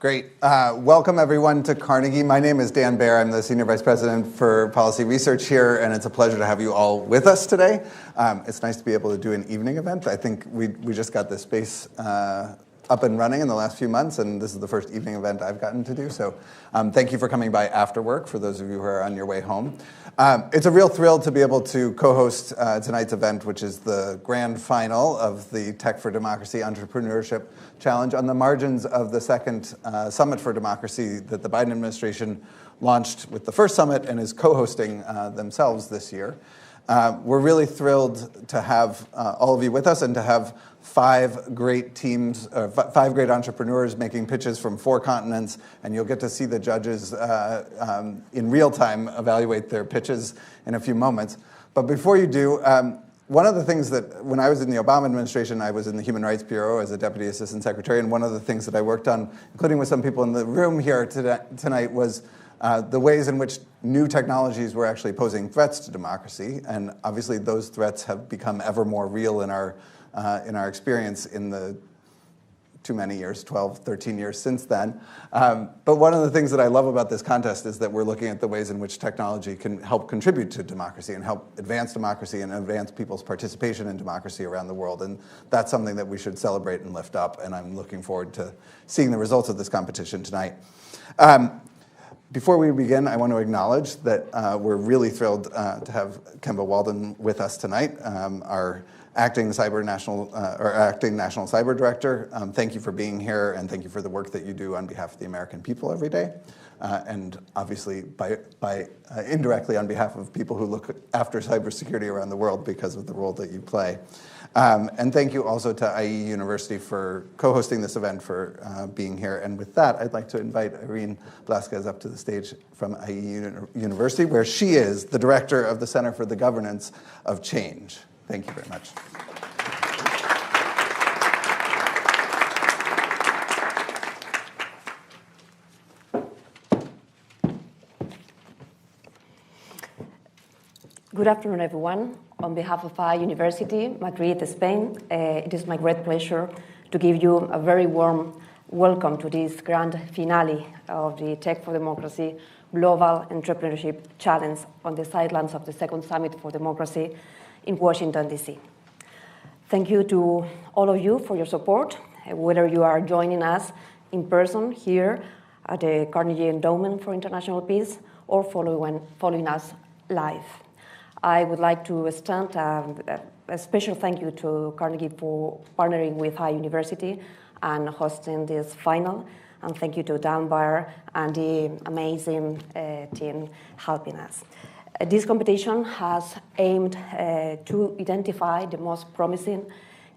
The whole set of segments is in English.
Great. Welcome, everyone, to Carnegie. My name is Dan Baer. I'm the Senior Vice President for Policy Research here, and it's a pleasure to have you all with us today. It's nice to be able to do an evening event. I think we just got this space up and running in the last few months, and this is the first evening event I've gotten to do. So thank you for coming by after work, for those of you who are on your way home. It's a real thrill to be able to co-host tonight's event, which is the grand final of the Tech4Democracy Entrepreneurship Challenge on the margins of the second Summit for Democracy that the Biden administration launched with the first summit and is co-hosting themselves this year. We're really thrilled to have all of you with us and to have five great teams, five great entrepreneurs making pitches from 4 continents, and you'll get to see the judges in real time evaluate their pitches in a few moments. But before you do, one of the things that, when I was in the Obama administration, I was in the Human Rights Bureau as a Deputy Assistant Secretary, and one of the things that I worked on, including with some people in the room here tonight, was the ways in which new technologies were actually posing threats to democracy. And obviously those threats have become ever more real in our experience in the too many years, 12, 13 years since then. But one of the things that I love about this contest is that we're looking at the ways in which technology can help contribute to democracy and help advance democracy and advance people's participation in democracy around the world. And that's something that we should celebrate and lift up. And I'm looking forward to seeing the results of this competition tonight. Before we begin, I want to acknowledge that we're really thrilled to have Kemba Walden with us tonight, our acting national cyber director. Thank you for being here, and thank you for the work that you do on behalf of the American people every day, and obviously by indirectly on behalf of people who look after cybersecurity around the world because of the role that you play. And thank you also to IE University for co-hosting this event, for being here. And with that, I'd like to invite Irene Blasquez up to the stage from IE University, where she is the director of the Center for the Governance of Change. Thank you very much. Good afternoon, everyone. On behalf of our University, Madrid, Spain, it is my great pleasure to give you a very warm welcome to this grand finale of the Tech4Democracy Global Entrepreneurship Challenge on the sidelines of the second Summit for Democracy in Washington, D.C. Thank you to all of you for your support, whether you are joining us in person here at the Carnegie Endowment for International Peace or following us live. I would like to extend a special thank you to Carnegie for partnering with our university and hosting this final. And thank you to Dan Baer and the amazing team helping us. This competition has aimed to identify the most promising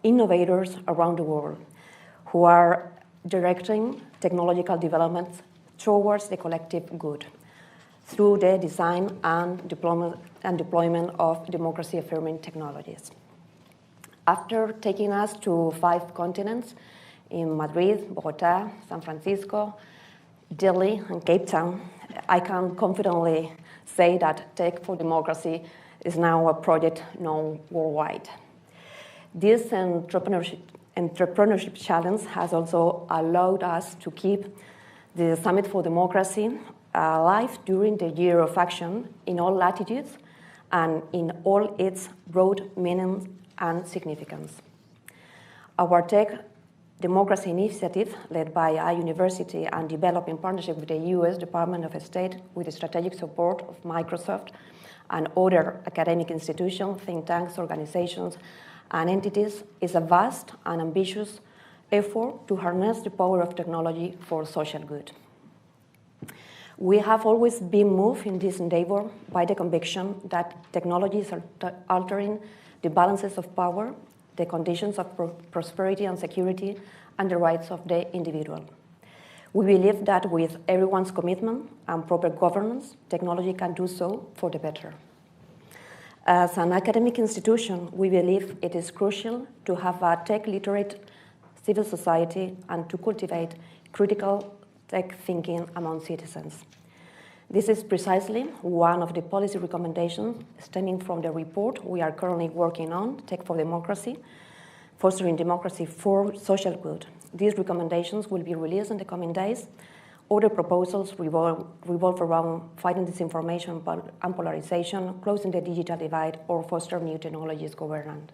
innovators around the world who are directing technological developments towards the collective good through the design and deployment of democracy-affirming technologies. After taking us to 5 continents, in Madrid, Bogotá, San Francisco, Delhi, and Cape Town, I can confidently say that Tech4Democracy is now a project known worldwide. This entrepreneurship challenge has also allowed us to keep the Summit for Democracy alive during the year of action in all latitudes and in all its broad meaning and significance. Our Tech Democracy Initiative, led by our university and developed in partnership with the U.S. Department of State with the strategic support of Microsoft and other academic institutions, think tanks, organizations, and entities, is a vast and ambitious effort to harness the power of technology for social good. We have always been moved in this endeavor by the conviction that technologies are altering the balances of power, the conditions of prosperity and security, and the rights of the individual. We believe that with everyone's commitment and proper governance, technology can do so for the better. As an academic institution, we believe it is crucial to have a tech-literate civil society and to cultivate critical tech thinking among citizens. This is precisely one of the policy recommendations stemming from the report we are currently working on, Tech4Democracy, Fostering Democracy for Social Good, These recommendations will be released in the coming days. Other proposals revolve around fighting disinformation and polarization, closing the digital divide, or foster new technologies governance.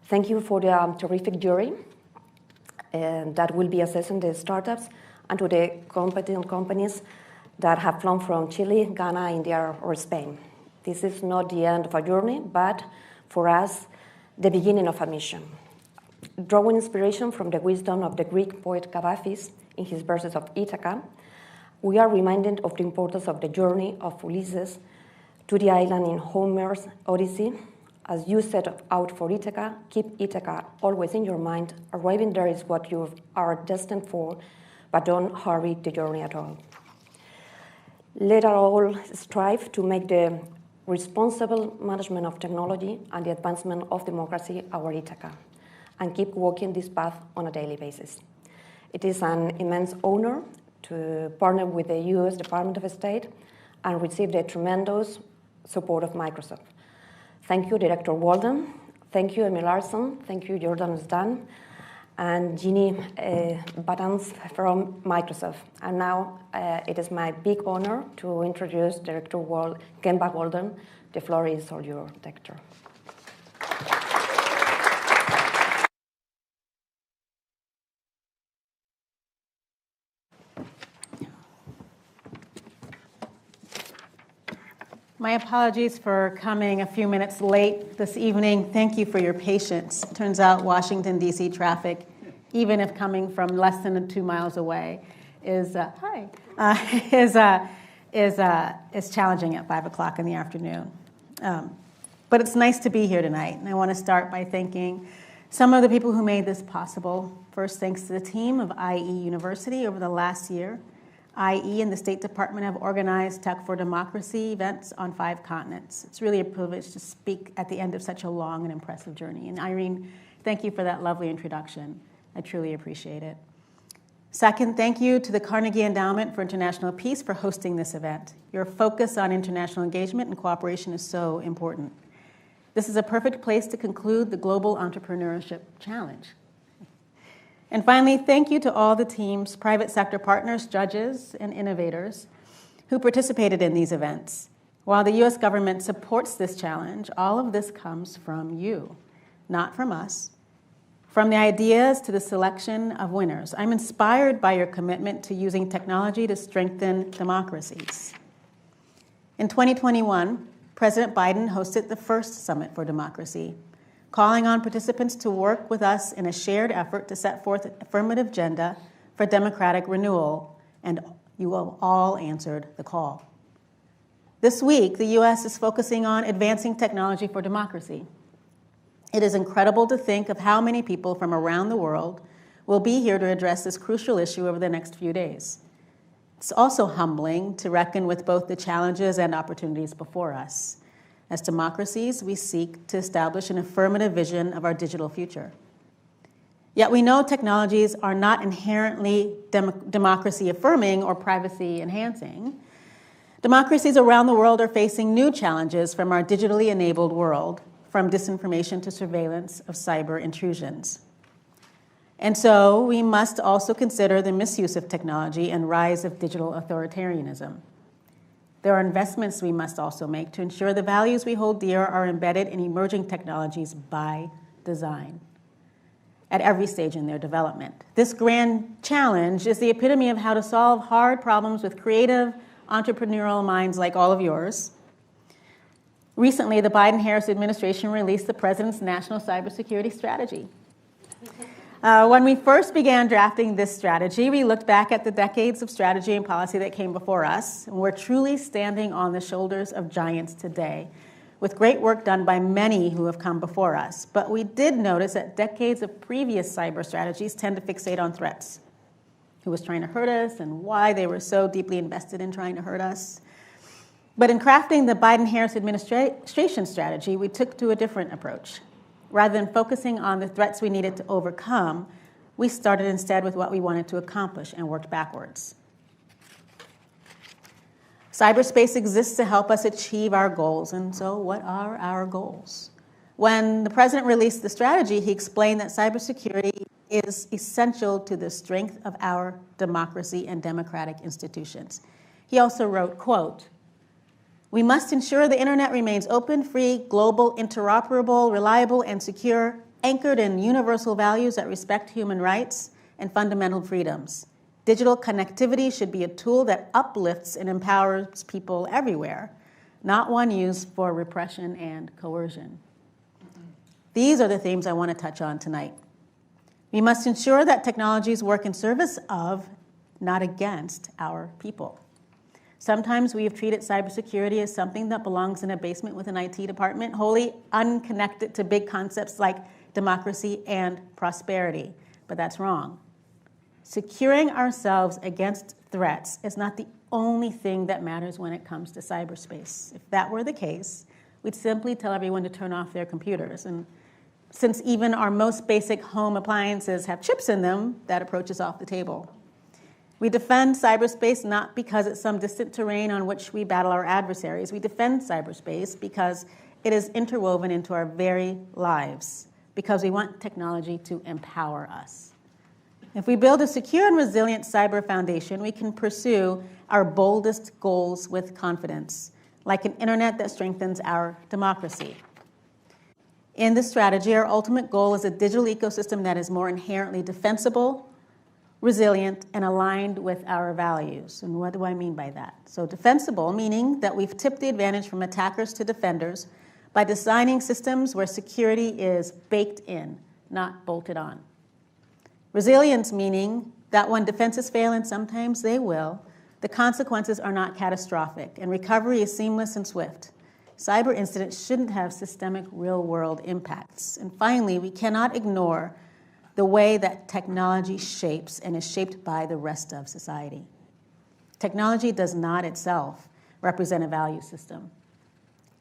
Thank you for the terrific jury that will be assessing the startups, and to the competent companies that have flown from Chile, Ghana, India, or Spain. This is not the end of a journey, but for us, the beginning of a mission. Drawing inspiration from the wisdom of the Greek poet Cavaphis in his verses of Ithaca, we are reminded of the importance of the journey of Ulysses to the island in Homer's Odyssey. As you set out for Ithaca, keep Ithaca always in your mind. Arriving there is what you are destined for, but don't hurry the journey at all. Let us all strive to make the responsible management of technology and the advancement of democracy our Ithaca, and keep walking this path on a daily basis. It is an immense honor to partner with the US Department of State and receive the tremendous support of Microsoft. Thank you, Director Walden. Thank you, Emil Larsson. Thank you, Jordan Stan, and Jeannie Batans from Microsoft. And now it is my big honor to introduce Director Kemba Walden. The floor is all yours, Director. My apologies for coming a few minutes late this evening. Thank you for your patience. It turns out Washington, D.C. traffic, even if coming from less than 2 miles away, is challenging at 5 o'clock in the afternoon. But it's nice to be here tonight, and I want to start by thanking some of the people who made this possible. First, thanks to the team of IE University over the last year. IE and the State Department have organized Tech4Democracy events on 5 continents. It's really a privilege to speak at the end of such a long and impressive journey. And Irene, thank you for that lovely introduction. I truly appreciate it. Second, thank you to the Carnegie Endowment for International Peace for hosting this event. Your focus on international engagement and cooperation is so important. This is a perfect place to conclude the Global Entrepreneurship Challenge. And finally, thank you to all the teams, private sector partners, judges, and innovators who participated in these events. While the US government supports this challenge, all of this comes from you, not from us. From the ideas to the selection of winners, I'm inspired by your commitment to using technology to strengthen democracies. In 2021, President Biden hosted the first Summit for Democracy, calling on participants to work with us in a shared effort to set forth an affirmative agenda for democratic renewal, and you have all answered the call. This week, the US is focusing on advancing technology for democracy. It is incredible to think of how many people from around the world will be here to address this crucial issue over the next few days. It's also humbling to reckon with both the challenges and opportunities before us. As democracies, we seek to establish an affirmative vision of our digital future. Yet we know technologies are not inherently democracy-affirming or privacy-enhancing. Democracies around the world are facing new challenges from our digitally enabled world, from disinformation to surveillance of cyber intrusions. And so we must also consider the misuse of technology and rise of digital authoritarianism. There are investments we must also make to ensure the values we hold dear are embedded in emerging technologies by design at every stage in their development. This grand challenge is the epitome of how to solve hard problems with creative, entrepreneurial minds like all of yours. Recently, the Biden-Harris administration released the president's national cybersecurity strategy. When we first began drafting this strategy, we looked back at the decades of strategy and policy that came before us, and we're truly standing on the shoulders of giants today, with great work done by many who have come before us. But we did notice that decades of previous cyber strategies tend to fixate on threats, who was trying to hurt us and why they were so deeply invested in trying to hurt us. But in crafting the Biden-Harris administration strategy, we took to a different approach. Rather than focusing on the threats we needed to overcome, we started instead with what we wanted to accomplish and worked backwards. Cyberspace exists to help us achieve our goals, and so what are our goals? When the president released the strategy, he explained that cybersecurity is essential to the strength of our democracy and democratic institutions. He also wrote, quote, "We must ensure the internet remains open, free, global, interoperable, reliable, and secure, anchored in universal values that respect human rights and fundamental freedoms. Digital connectivity should be a tool that uplifts and empowers people everywhere, not one used for repression and coercion." These are the themes I want to touch on tonight. We must ensure that technologies work in service of, not against, our people. Sometimes we have treated cybersecurity as something that belongs in a basement with an IT department, wholly unconnected to big concepts like democracy and prosperity. But that's wrong. Securing ourselves against threats is not the only thing that matters when it comes to cyberspace. If that were the case, we'd simply tell everyone to turn off their computers. And since even our most basic home appliances have chips in them, that approach is off the table. We defend cyberspace not because it's some distant terrain on which we battle our adversaries. We defend cyberspace because it is interwoven into our very lives, because we want technology to empower us. If we build a secure and resilient cyber foundation, we can pursue our boldest goals with confidence, like an internet that strengthens our democracy. In this strategy, our ultimate goal is a digital ecosystem that is more inherently defensible, resilient, and aligned with our values. And what do I mean by that? So defensible, meaning that we've tipped the advantage from attackers to defenders by designing systems where security is baked in, not bolted on. Resilience, meaning that when defenses fail, and sometimes they will, the consequences are not catastrophic, and recovery is seamless and swift. Cyber incidents shouldn't have systemic real-world impacts. And finally, we cannot ignore the way that technology shapes and is shaped by the rest of society. Technology does not itself represent a value system.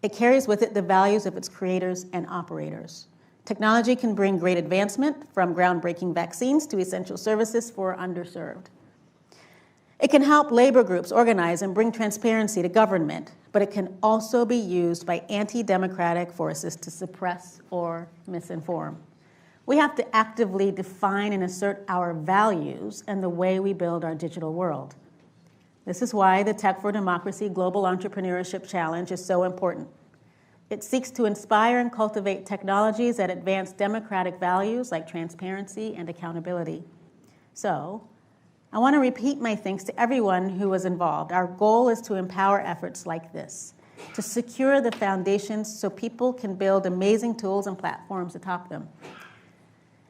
It carries with it the values of its creators and operators. Technology can bring great advancement, from groundbreaking vaccines to essential services for underserved. It can help labor groups organize and bring transparency to government, but it can also be used by anti-democratic forces to suppress or misinform. We have to actively define and assert our values and the way we build our digital world. This is why the Tech4Democracy Global Entrepreneurship Challenge is so important. It seeks to inspire and cultivate technologies that advance democratic values like transparency and accountability. So, I want to repeat my thanks to everyone who was involved. Our goal is to empower efforts like this, to secure the foundations so people can build amazing tools and platforms atop them.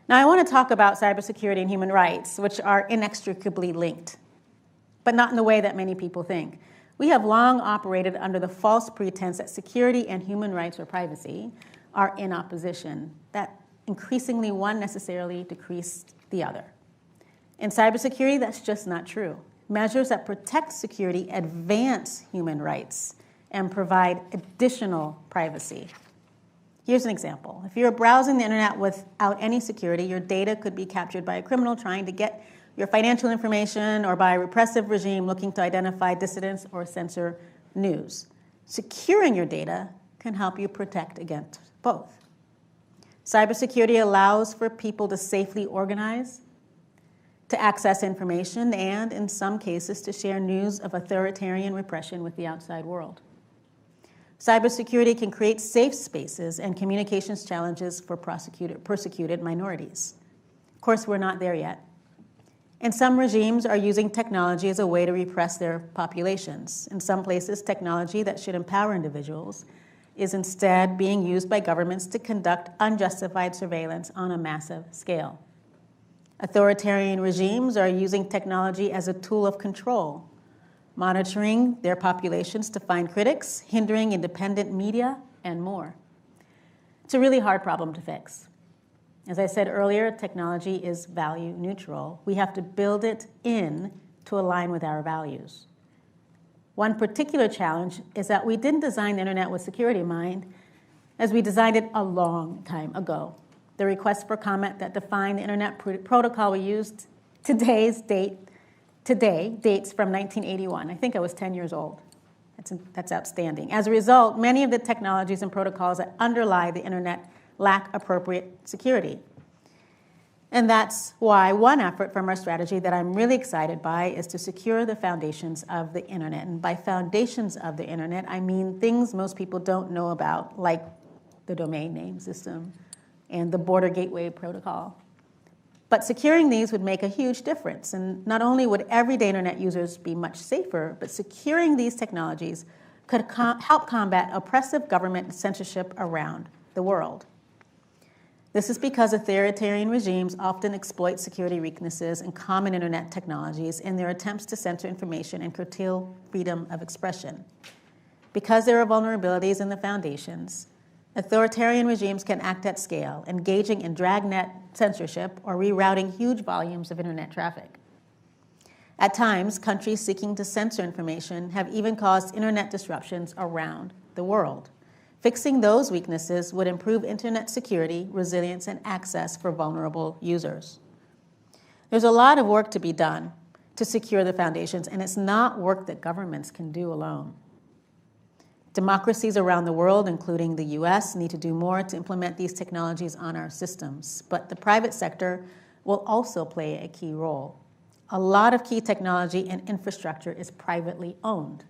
Now, I want to talk about cybersecurity and human rights, which are inextricably linked, but not in the way that many people think. We have long operated under the false pretense that security and human rights or privacy are in opposition, that increasingly one necessarily decreased the other. In cybersecurity, that's just not true. Measures that protect security advance human rights and provide additional privacy. Here's an example. If you're browsing the internet without any security, your data could be captured by a criminal trying to get your financial information, or by a repressive regime looking to identify dissidents or censor news. Securing your data can help you protect against both. Cybersecurity allows for people to safely organize, to access information, and in some cases to share news of authoritarian repression with the outside world. Cybersecurity can create safe spaces and communications challenges for persecuted minorities. Of course, we're not there yet. And some regimes are using technology as a way to repress their populations. In some places, technology that should empower individuals is instead being used by governments to conduct unjustified surveillance on a massive scale. Authoritarian regimes are using technology as a tool of control, monitoring their populations to find critics, hindering independent media, and more. It's a really hard problem to fix. As I said earlier, technology is value neutral. We have to build it in to align with our values. One particular challenge is that we didn't design the internet with security in mind, as we designed it a long time ago. The request for comment that defined the internet protocol we used today dates from 1981. I think I was 10 years old. That's outstanding. As a result, many of the technologies and protocols that underlie the internet lack appropriate security. And that's why one effort from our strategy that I'm really excited by is to secure the foundations of the internet. And by foundations of the internet, I mean things most people don't know about, like the domain name system and the border gateway protocol. But securing these would make a huge difference. And not only would everyday internet users be much safer, but securing these technologies could help combat oppressive government censorship around the world. This is because authoritarian regimes often exploit security weaknesses in common internet technologies in their attempts to censor information and curtail freedom of expression. Because there are vulnerabilities in the foundations, authoritarian regimes can act at scale, engaging in dragnet censorship or rerouting huge volumes of internet traffic. At times, countries seeking to censor information have even caused internet disruptions around the world. Fixing those weaknesses would improve internet security, resilience, and access for vulnerable users. There's a lot of work to be done to secure the foundations, and it's not work that governments can do alone. Democracies around the world, including the US, need to do more to implement these technologies on our systems, but the private sector will also play a key role. A lot of key technology and infrastructure is privately owned.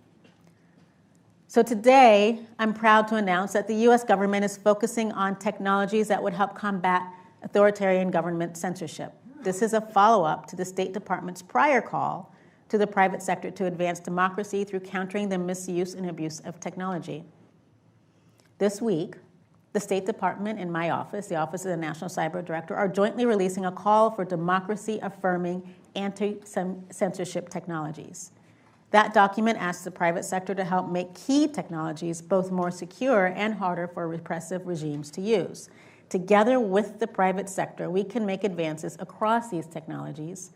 So today, I'm proud to announce that the US government is focusing on technologies that would help combat authoritarian government censorship. This is a follow-up to the State Department's prior call to the private sector to advance democracy through countering the misuse and abuse of technology. This week, the State Department and my office, the Office of the National Cyber Director, are jointly releasing a call for democracy-affirming anti-censorship technologies. That document asks the private sector to help make key technologies both more secure and harder for repressive regimes to use. Together with the private sector, we can make advances across these technologies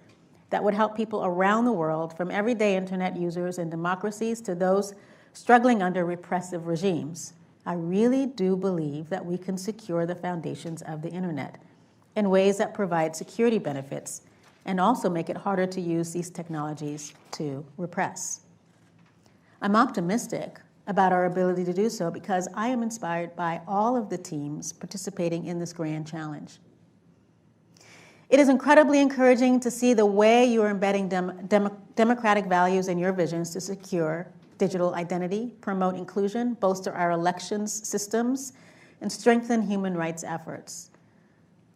that would help people around the world, from everyday internet users and democracies to those struggling under repressive regimes. I really do believe that we can secure the foundations of the internet in ways that provide security benefits and also make it harder to use these technologies to repress. I'm optimistic about our ability to do so because I am inspired by all of the teams participating in this grand challenge. It is incredibly encouraging to see the way you are embedding democratic values in your visions to secure digital identity, promote inclusion, bolster our elections systems, and strengthen human rights efforts.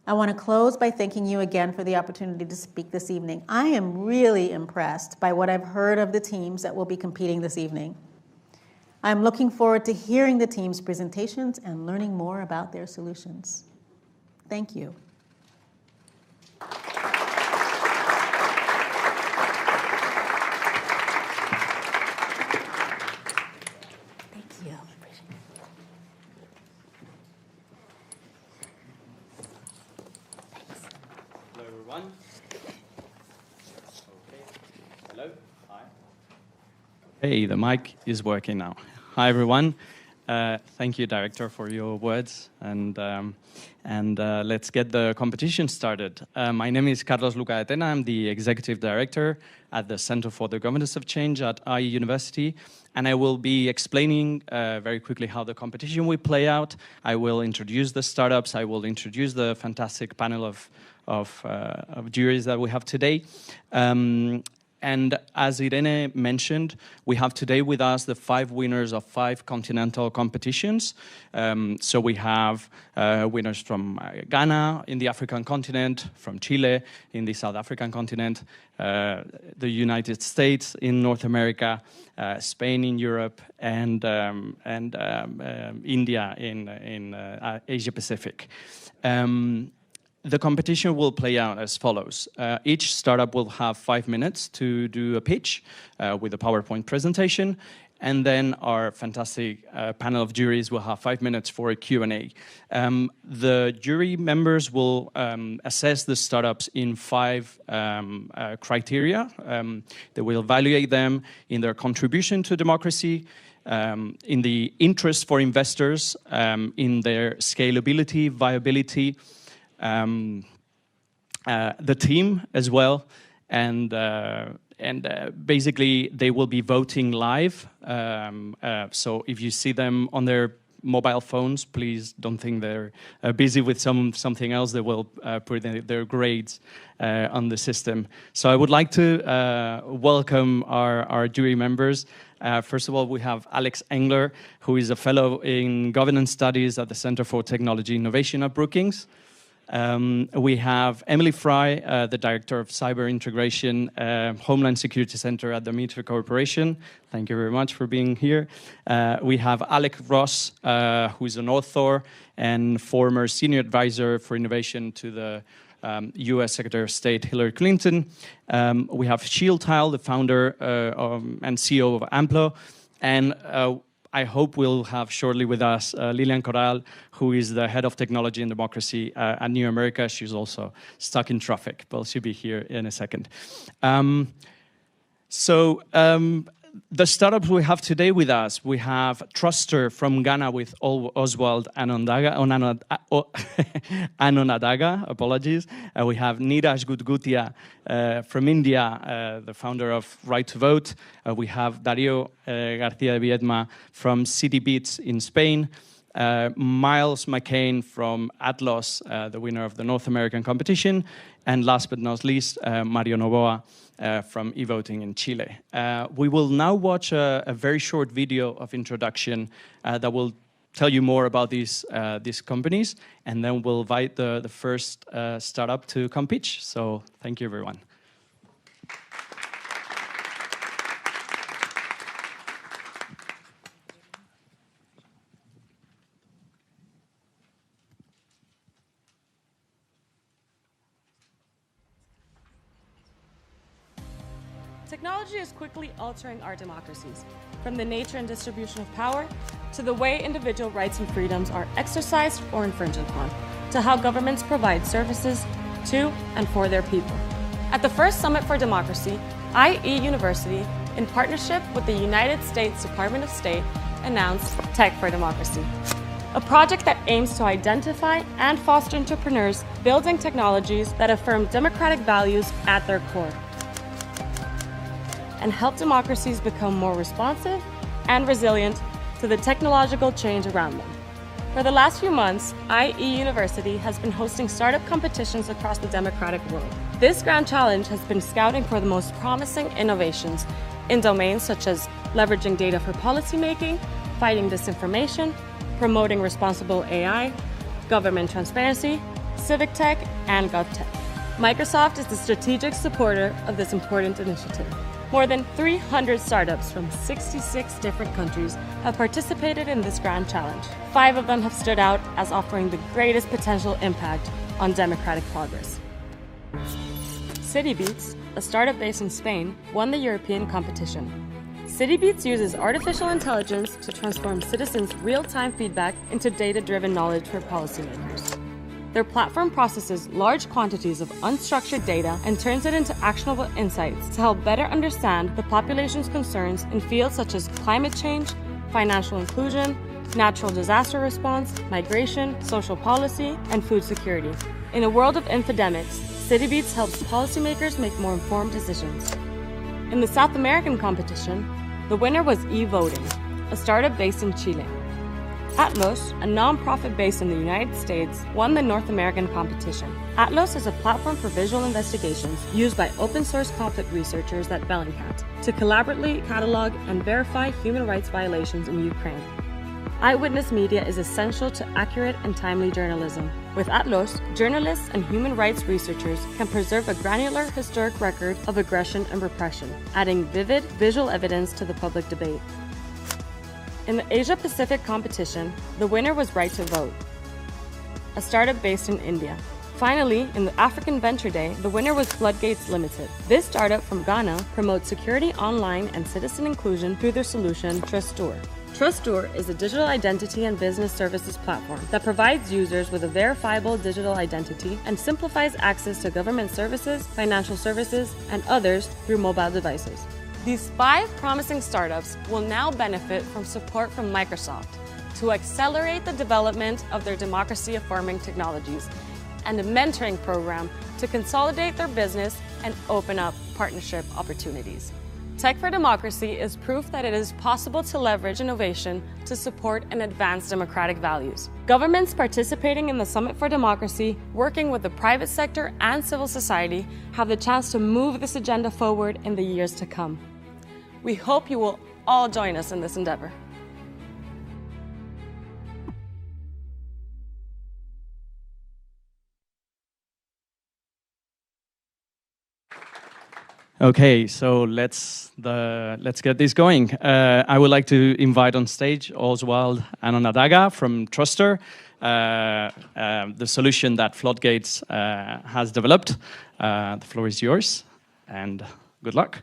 I want to close by thanking you again for the opportunity to speak this evening. I am really impressed by what I've heard of the teams that will be competing this evening. I'm looking forward to hearing the teams' presentations and learning more about their solutions. Thank you. Hey, the mic is working now. Hi, everyone. Thank you, Director, for your words. And let's get the competition started. My name is Carlos Lucaetena. I'm the Executive Director at the Center for the Governance of Change at IE University. And I will be explaining very quickly how the competition will play out. I will introduce the startups. I will introduce the fantastic panel of juries that we have today. And as Irene mentioned, we have today with us the 5 winners of 5 continental competitions. So we have winners from Ghana in the African continent, from Chile in the South African continent, the United States in North America, Spain in Europe, and India in Asia Pacific. The competition will play out as follows. Each startup will have 5 minutes to do a pitch with a PowerPoint presentation, and then our fantastic panel of juries will have 5 minutes for a Q&A. The jury members will assess the startups in 5 criteria. They will evaluate them in their contribution to democracy, in the interest for investors, in their scalability, viability, the team as well, and basically they will be voting live. So if you see them on their mobile phones. Please don't think they're busy with something else. They will put their grades on the system. So I would like to welcome our jury members. First of all, we have Alex Engler, who is a fellow in governance studies at the Center for Technology Innovation at Brookings. We have Emily Fry, the Director of Cyber Integration, Homeland Security Center at the Meter Corporation. Thank you very much for being here. We have Alec Ross, who is an author and former Senior Advisor for Innovation to the US Secretary of State Hillary Clinton. We have Sheil Tile, the founder and CEO of Amplo. And I hope we'll have shortly with us Lilian Corral, who is the head of technology and democracy at New America. She's also stuck in traffic, but she'll be here in a second. The startups we have today with us, we have Truster from Ghana with Oswald Anonadaga, apologies. We have Neeraj Gudgutia from India, the founder of Right to Vote. We have Dario García de Viedma from Citibeats in Spain. Miles McCain from Atlos, the winner of the North American competition. And last but not least, Mario Novoa from EVoting in Chile. We will now watch a very short video of introduction that will tell you more about these companies, and then we'll invite the first startup to come pitch. So thank you, everyone. Technology is quickly altering our democracies, from the nature and distribution of power, to the way individual rights and freedoms are exercised or infringed upon, to how governments provide services to and for their people. At the first Summit for Democracy, IE University, in partnership with the United States Department of State, announced Tech4Democracy, a project that aims to identify and foster entrepreneurs building technologies that affirm democratic values at their core, and help democracies become more responsive and resilient to the technological change around them. For the last few months, IE University has been hosting startup competitions across the democratic world. This grand challenge has been scouting for the most promising innovations in domains such as leveraging data for policymaking, fighting disinformation, promoting responsible AI, government transparency, civic tech, and GovTech. Microsoft is the strategic supporter of this important initiative. More than 300 startups from 66 different countries have participated in this grand challenge. 5 of them have stood out as offering the greatest potential impact on democratic progress. Citibeats, a startup based in Spain, won the European competition. Citibeats uses artificial intelligence to transform citizens' real-time feedback into data-driven knowledge for policymakers. Their platform processes large quantities of unstructured data and turns it into actionable insights to help better understand the population's concerns in fields such as climate change, financial inclusion, natural disaster response, migration, social policy, and food security. In a world of infodemics, Citibeats helps policymakers make more informed decisions. In the South American competition, the winner was EVoting, a startup based in Chile. Atlos, a non-profit based in the United States, won the North American competition. Atlos is a platform for visual investigations used by open-source conflict researchers at Bellingcat to collaboratively catalog and verify human rights violations in Ukraine. Eyewitness media is essential to accurate and timely journalism. With Atlos, journalists and human rights researchers can preserve a granular historic record of aggression and repression, adding vivid visual evidence to the public debate. In the Asia-Pacific competition, the winner was Right to Vote, a startup based in India. Finally, in the African Venture Day, the winner was FloodGates Limited. This startup from Ghana promotes security online and citizen inclusion through their solution, Trustor. Trustor is a digital identity and business services platform that provides users with a verifiable digital identity and simplifies access to government services, financial services, and others through mobile devices. These 5 promising startups will now benefit from support from Microsoft to accelerate the development of their democracy-affirming technologies and a mentoring program to consolidate their business and open up partnership opportunities. Tech4Democracy is proof that it is possible to leverage innovation to support and advance democratic values. Governments participating in the Summit for Democracy, working with the private sector and civil society, have the chance to move this agenda forward in the years to come. We hope you will all join us in this endeavor. Okay, so let's get this going. I would like to invite on stage Oswald Anonadaga from Truster, the solution that FloodGates has developed. The floor is yours, and good luck.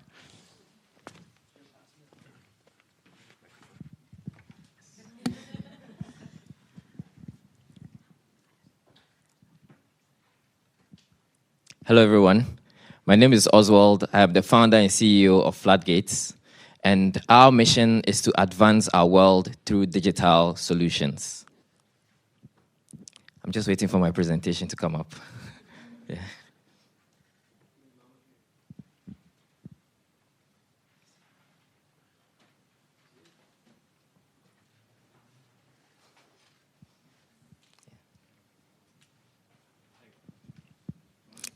Hello, everyone. My name is Oswald. I am the founder and CEO of FloodGates, and our mission is to advance our world through digital solutions. I'm just waiting for my presentation to come up. Yeah.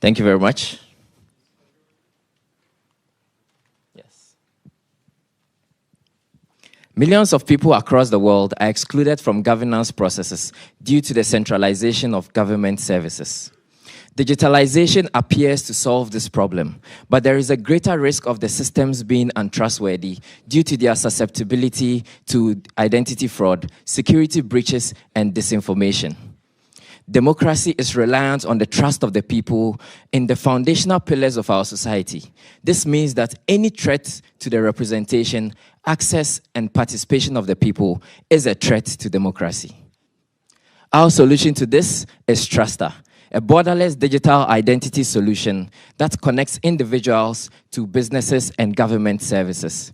Thank you very much. Millions of people across the world are excluded from governance processes due to the centralization of government services. Digitalization appears to solve this problem, but there is a greater risk of the systems being untrustworthy due to their susceptibility to identity fraud, security breaches, and disinformation. Democracy is reliant on the trust of the people in the foundational pillars of our society. This means that any threat to the representation, access, and participation of the people is a threat to democracy. Our solution to this is Truster, a borderless digital identity solution that connects individuals to businesses and government services.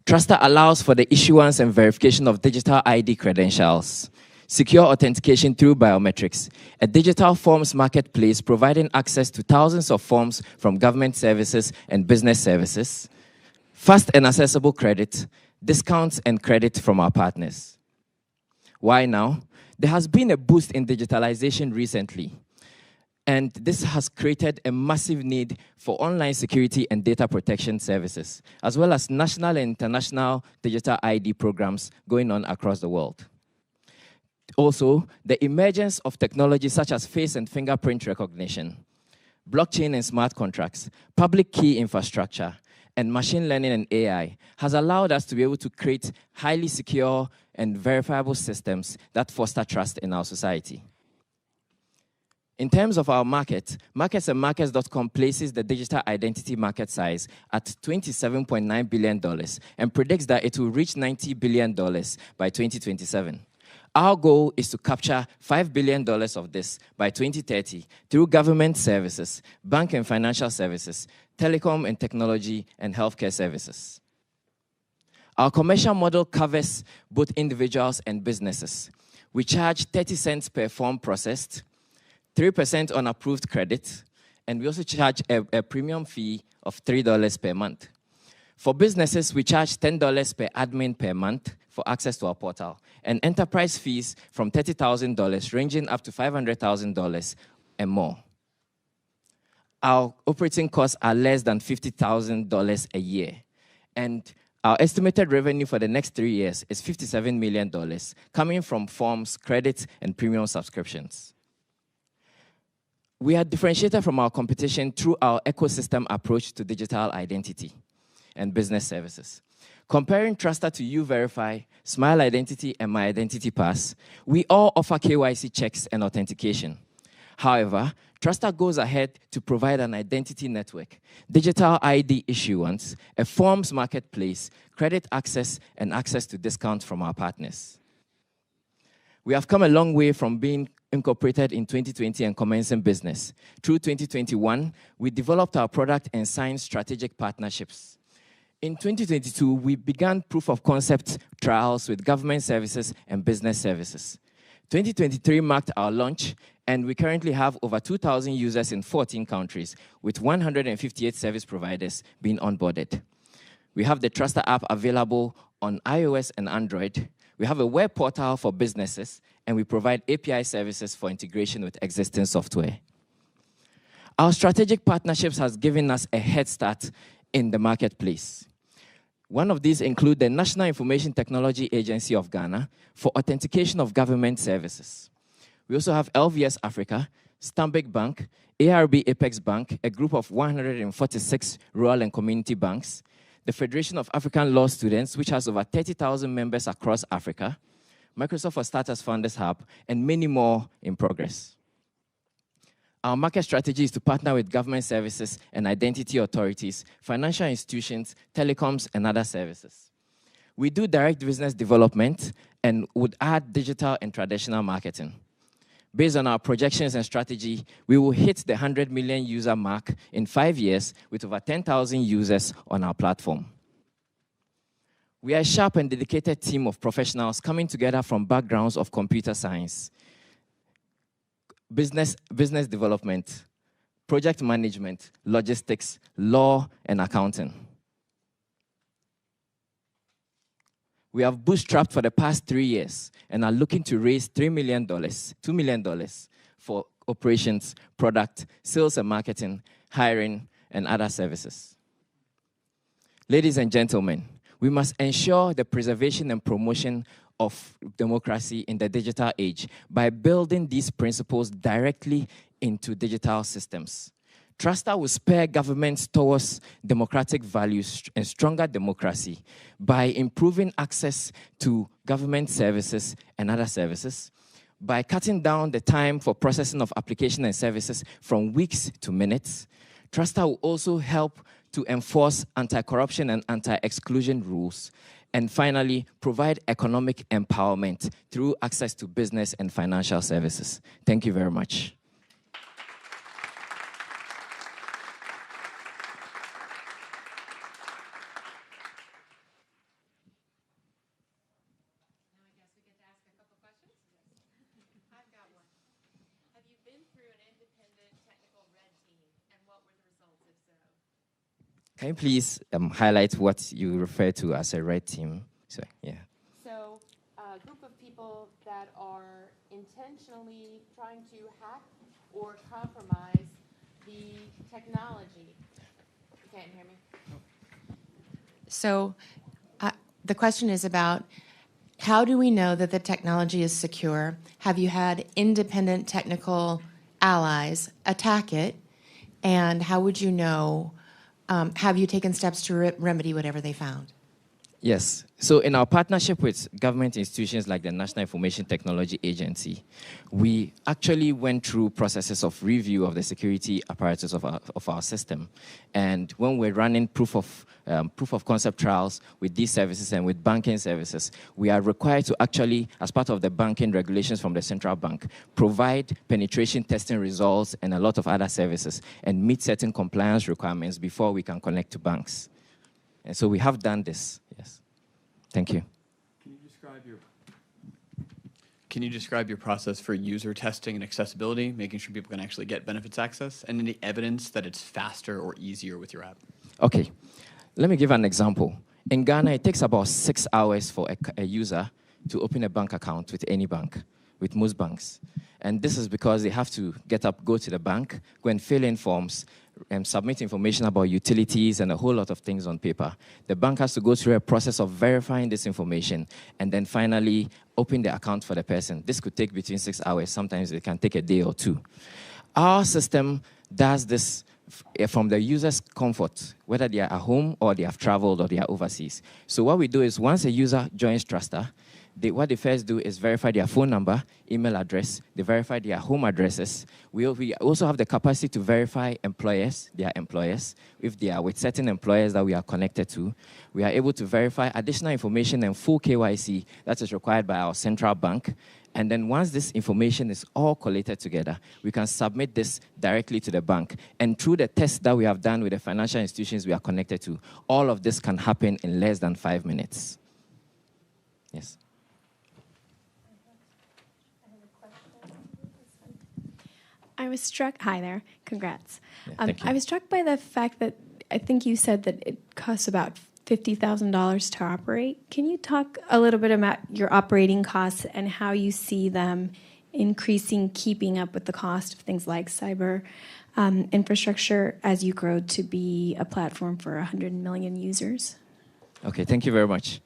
Truster allows for the issuance and verification of digital ID credentials, secure authentication through biometrics, a digital forms marketplace providing access to thousands of forms from government services and business services, fast and accessible credit, discounts and credit from our partners. Why now? There has been a boost in digitalization recently, and this has created a massive need for online security and data protection services, as well as national and international digital ID programs going on across the world. Also, the emergence of technologies such as face and fingerprint recognition, blockchain and smart contracts, public key infrastructure, and machine learning and AI has allowed us to be able to create highly secure and verifiable systems that foster trust in our society. In terms of our market, marketsandmarkets.com places the digital identity market size at $27.9 billion and predicts that it will reach $90 billion by 2027. Our goal is to capture $5 billion of this by 2030 through government services, bank and financial services, telecom and technology, and healthcare services. Our commercial model covers both individuals and businesses. We charge 30 cents per form processed, 3% on approved credit, and we also charge a premium fee of $3 per month. For businesses, we charge $10 per admin per month for access to our portal, and enterprise fees from $30,000 ranging up to $500,000 and more. Our operating costs are less than $50,000 a year, and our estimated revenue for the next 3 years is $57 million, coming from forms, credits, and premium subscriptions. We are differentiated from our competition through our ecosystem approach to digital identity and business services. Comparing Truster to YouVerify, Smile Identity, and My Identity Pass, we all offer KYC checks and authentication. However, Truster goes ahead to provide an identity network, digital ID issuance, a forms marketplace, credit access, and access to discounts from our partners. We have come a long way from being incorporated in 2020 and commencing business. Through 2021, we developed our product and signed strategic partnerships. In 2022, we began proof of concept trials with government services and business services. 2023 marked our launch, and we currently have over 2,000 users in 14 countries, with 158 service providers being onboarded. We have the Truster app available on iOS and Android. We have a web portal for businesses, and we provide API services for integration with existing software. Our strategic partnerships has given us a head start in the marketplace. One of these include the National Information Technology Agency of Ghana for authentication of government services. We also have LVS Africa, Stanbic Bank, ARB Apex Bank, a group of 146 rural and community banks, the Federation of African Law Students, which has over 30,000 members across Africa, Microsoft for Starters Founders Hub, and many more in progress. Our market strategy is to partner with government services and identity authorities, financial institutions, telecoms, and other services. We do direct business development and would add digital and traditional marketing. Based on our projections and strategy, we will hit the 100 million user mark in 5 years with over 10,000 users on our platform. We are a sharp and dedicated team of professionals coming together from backgrounds of computer science, business development, project management, logistics, law, and accounting. We have bootstrapped for the past 3 years and are looking to raise $2 million for operations, product, sales and marketing, hiring, and other services. Ladies and gentlemen, we must ensure the preservation and promotion of democracy in the digital age by building these principles directly into digital systems. Truster will spur governments towards democratic values and stronger democracy by improving access to government services and other services, by cutting down the time for processing of application and services from weeks to minutes. Truster will also help to enforce anti-corruption and anti-exclusion rules, and finally, provide economic empowerment through access to business and financial services. Thank you very much. Can you please highlight what you refer to as a red team? So, yeah. So, a group of people that are intentionally trying to hack or compromise the technology. You can't hear me? So, the question is about how do we know that the technology is secure? Have you had independent technical allies attack it? And how would you know? Have you taken steps to remedy whatever they found? Yes. So in our partnership with government institutions like the National Information Technology Agency, we actually went through processes of review of the security apparatus of our system. And when we're running proof of concept trials with these services and with banking services, we are required to actually, as part of the banking regulations from the central bank, provide penetration testing results and a lot of other services and meet certain compliance requirements before we can connect to banks. And so we have done this, yes. Thank you. Can you describe your process for user testing and accessibility, making sure people can actually get benefits access, and any evidence that it's faster or easier with your app? Okay. Let me give an example. In Ghana, it takes about 6 hours for a user to open a bank account with any bank, with most banks. And this is because they have to get up, go to the bank, go and fill in forms, and submit information about utilities and a whole lot of things on paper. The bank has to go through a process of verifying this information and then finally open the account for the person. This could take between 6 hours. Sometimes it can take a day or two. Our system does this from the user's comfort, whether they are at home or they have traveled or they are overseas. So what we do is once a user joins Truster, what they first do is verify their phone number, email address, they verify their home addresses. We also have the capacity to verify their employers, if they are with certain employers that we are connected to. We are able to verify additional information and full KYC that is required by our central bank. And then once this information is all collated together, we can submit this directly to the bank. And through the tests that we have done with the financial institutions we are connected to, all of this can happen in less than 5 minutes. Yes. I was struck. Hi there. Congrats. Yeah, thank you. I was struck by the fact that I think you said that it costs about $50,000 to operate. Can you talk a little bit about your operating costs and how you see them increasing, keeping up with the cost of things like cyber infrastructure as you grow to be a platform for 100 million users? Okay, thank you very much.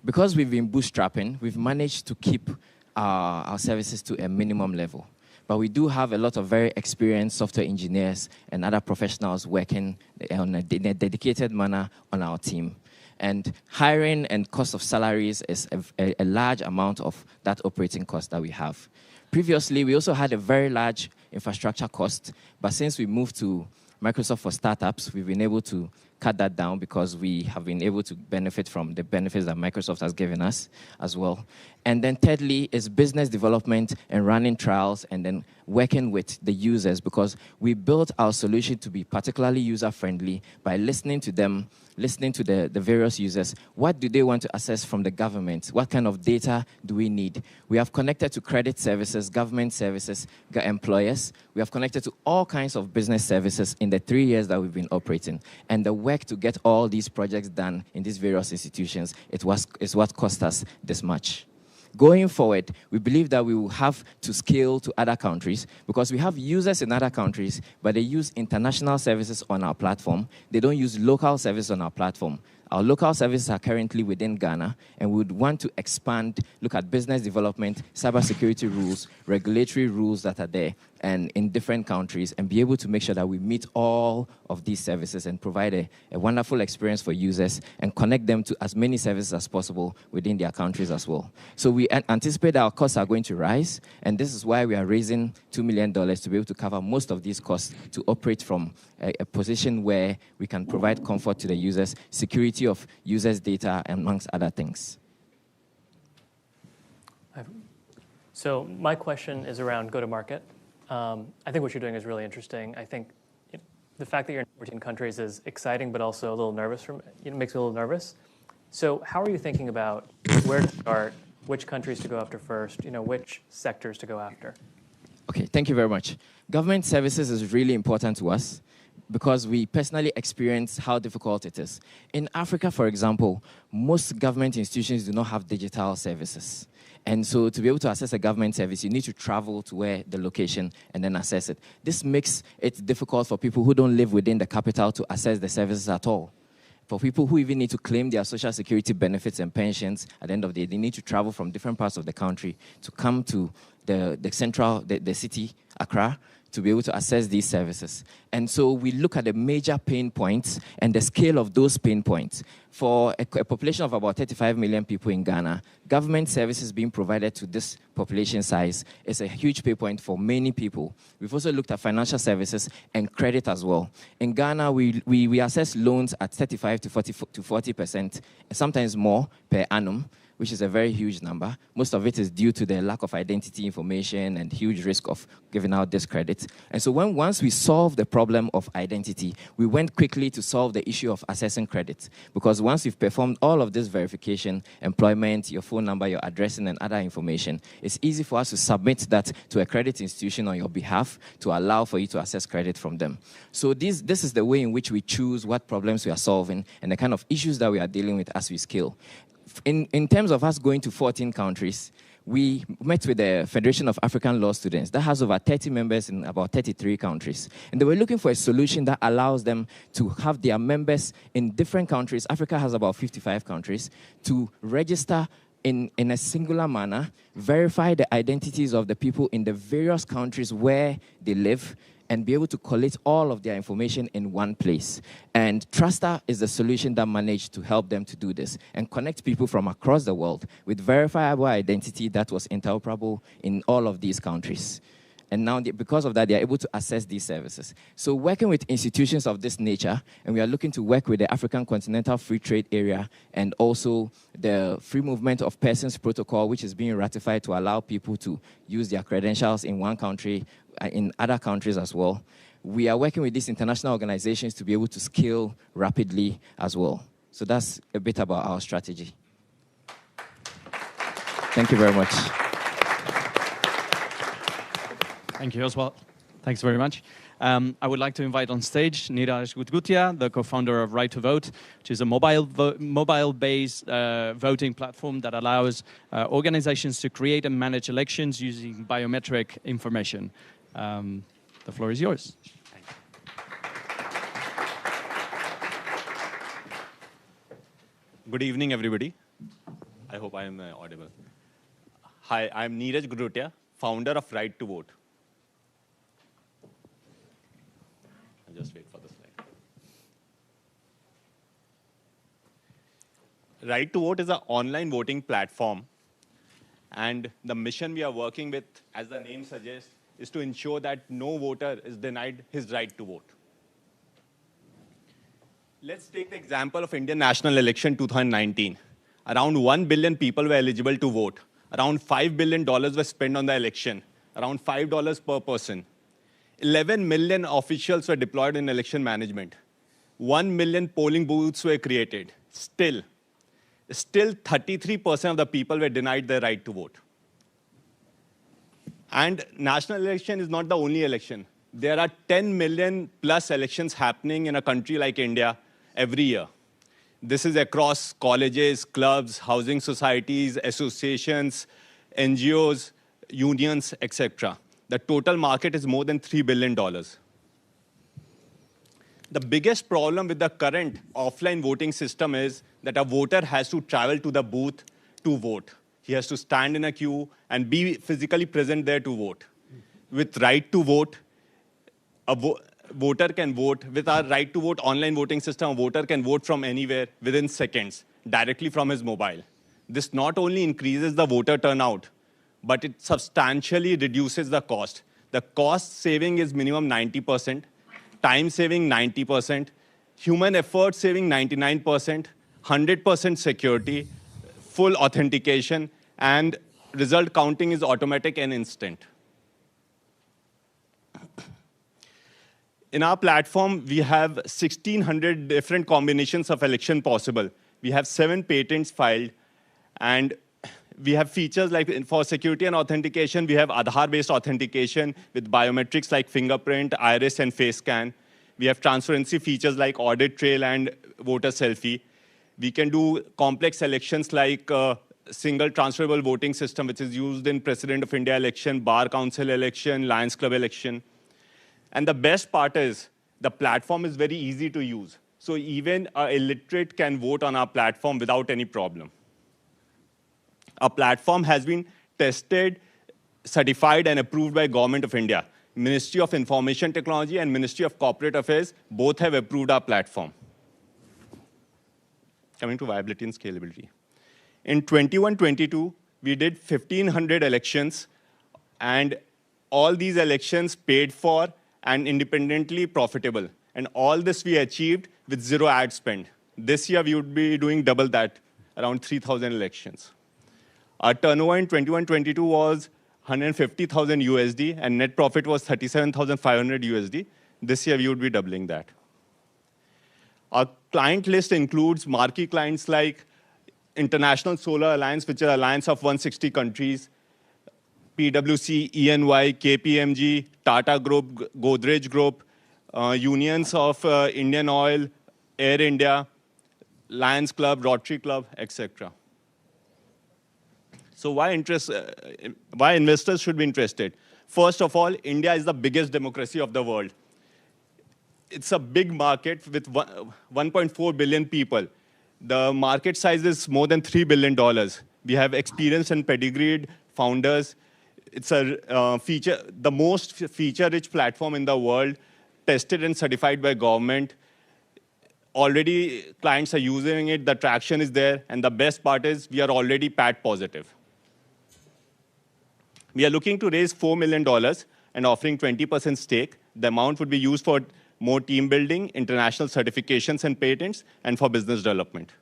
Because we've been bootstrapping, we've managed to keep our services to a minimum level. But we do have a lot of very experienced software engineers and other professionals working in a dedicated manner on our team. And hiring and cost of salaries is a large amount of that operating cost that we have. Previously, we also had a very large infrastructure cost, but since we moved to Microsoft for Startups, we've been able to cut that down because we have been able to benefit from the benefits that Microsoft has given us as well. And then thirdly is business development and running trials and then working with the users, because we built our solution to be particularly user-friendly by listening to them, listening to the various users. What do they want to access from the government? What kind of data do we need? We have connected to credit services, government services, employers. We have connected to all kinds of business services in the 3 years that we've been operating. And the work to get all these projects done in these various institutions is what cost us this much. Going forward, we believe that we will have to scale to other countries because we have users in other countries, but they use international services on our platform. They don't use local services on our platform. Our local services are currently within Ghana, and we would want to expand, look at business development, cybersecurity rules, regulatory rules that are there, and in different countries, and be able to make sure that we meet all of these services and provide a wonderful experience for users and connect them to as many services as possible within their countries as well. So we anticipate that our costs are going to rise, and this is why we are raising $2 million to be able to cover most of these costs to operate from a position where we can provide comfort to the users, security of users' data, amongst other things. So my question is around go-to-market. I think what you're doing is really interesting. I think the fact that you're in 14 countries is exciting, but also a little nervous. Makes me a little nervous. So how are you thinking about where to start, which countries to go after first, which sectors to go after? Okay, thank you very much. Government services is really important to us because we personally experience how difficult it is. In Africa, for example, most government institutions do not have digital services. And so to be able to access a government service, you need to travel to where the location and then access it. This makes it difficult for people who don't live within the capital to access the services at all. For people who even need to claim their social security benefits and pensions, at the end of the day, they need to travel from different parts of the country to come to the city, Accra, to be able to access these services. And so we look at the major pain points and the scale of those pain points. For a population of about 35 million people in Ghana, government services being provided to this population size is a huge pain point for many people. We've also looked at financial services and credit as well. In Ghana, we assess loans at 35 to 40%, sometimes more per annum, which is a very huge number. Most of it is due to the lack of identity information and huge risk of giving out this credit. And so once we solved the problem of identity, we went quickly to solve the issue of assessing credit. Because once you've performed all of this verification, employment, your phone number, your addressing, and other information, it's easy for us to submit that to a credit institution on your behalf to allow for you to access credit from them. So this is the way in which we choose what problems we are solving and the kind of issues that we are dealing with as we scale. In terms of us going to 14 countries, we met with the Federation of African Law Students that has over 30 members in about 33 countries. And they were looking for a solution that allows them to have their members in different countries. Africa has about 55 countries to register in a singular manner, verify the identities of the people in the various countries where they live, and be able to collate all of their information in one place. And Truster is the solution that managed to help them to do this and connect people from across the world with verifiable identity that was interoperable in all of these countries. And now, because of that, they are able to access these services. So working with institutions of this nature, and we are looking to work with the African Continental Free Trade Area and also the Free Movement of Persons Protocol, which is being ratified to allow people to use their credentials in one country, in other countries as well. We are working with these international organizations to be able to scale rapidly as well. So that's a bit about our strategy. Thank you very much. Thank you as well. Thanks very much. I would like to invite on stage Neeraj Gutgutia, the co-founder of Right to Vote, which is a mobile-based voting platform that allows organizations to create and manage elections using biometric information. The floor is yours. Good evening, everybody. I hope I am audible. Hi, I'm Neeraj Gutgutia, founder of Right to Vote. I'll just wait for the slide. Right to Vote is an online voting platform. And the mission we are working with, as the name suggests, is to ensure that no voter is denied his right to vote. Let's take the example of Indian national election 2019. Around 1 billion people were eligible to vote. Around $5 billion were spent on the election, around $5 per person. 11 million officials were deployed in election management. 1 million polling booths were created. Still 33% of the people were denied their right to vote. And national election is not the only election. There are 10 million plus elections happening in a country like India every year. This is across colleges, clubs, housing societies, associations, NGOs, unions, etc. The total market is more than $3 billion. The biggest problem with the current offline voting system is that a voter has to travel to the booth to vote. He has to stand in a queue and be physically present there to vote. With Right to Vote, voter can vote. With our Right to Vote online voting system, a voter can vote from anywhere within seconds, directly from his mobile. This not only increases the voter turnout, but it substantially reduces the cost. The cost saving is minimum 90%, time saving 90%, human effort saving 99%, 100% security, full authentication, and result counting is automatic and instant. In our platform, we have 1,600 different combinations of election possible. We have 7 patents filed, and we have features like for security and authentication, we have Aadhaar-based authentication with biometrics like fingerprint, iris, and face scan. We have transparency features like audit trail and voter selfie. We can do complex elections like single transferable voting system, which is used in President of India election, Bar Council election, Lions Club election. And the best part is the platform is very easy to use. So even an illiterate can vote on our platform without any problem. Our platform has been tested, certified, and approved by Government of India. Ministry of Information Technology and Ministry of Corporate Affairs both have approved our platform. Coming to viability and scalability. In 21-22, we did 1,500 elections, and all these elections paid for and independently profitable. And all this we achieved with 0 ad spend. This year, we would be doing double that, around 3,000 elections. Our turnover in 21-22 was 150,000 USD, and net profit was 37,500 USD. This year, we would be doubling that. Our client list includes marquee clients like International Solar Alliance, which is an alliance of 160 countries, PwC, ENY, KPMG, Tata Group, Godrej Group, unions of Indian Oil, Air India, Lions Club, Rotary Club, etc. So why investors should be interested? First of all, India is the biggest democracy of the world. It's a big market with 1.4 billion people. The market size is more than $3 billion. We have experienced and pedigreed founders. It's the most feature-rich platform in the world, tested and certified by government. Already, clients are using it. The traction is there. And the best part is we are already PAT positive. We are looking to raise $4 million and offering 20% stake. The amount would be used for more team building, international certifications and patents, and for business development.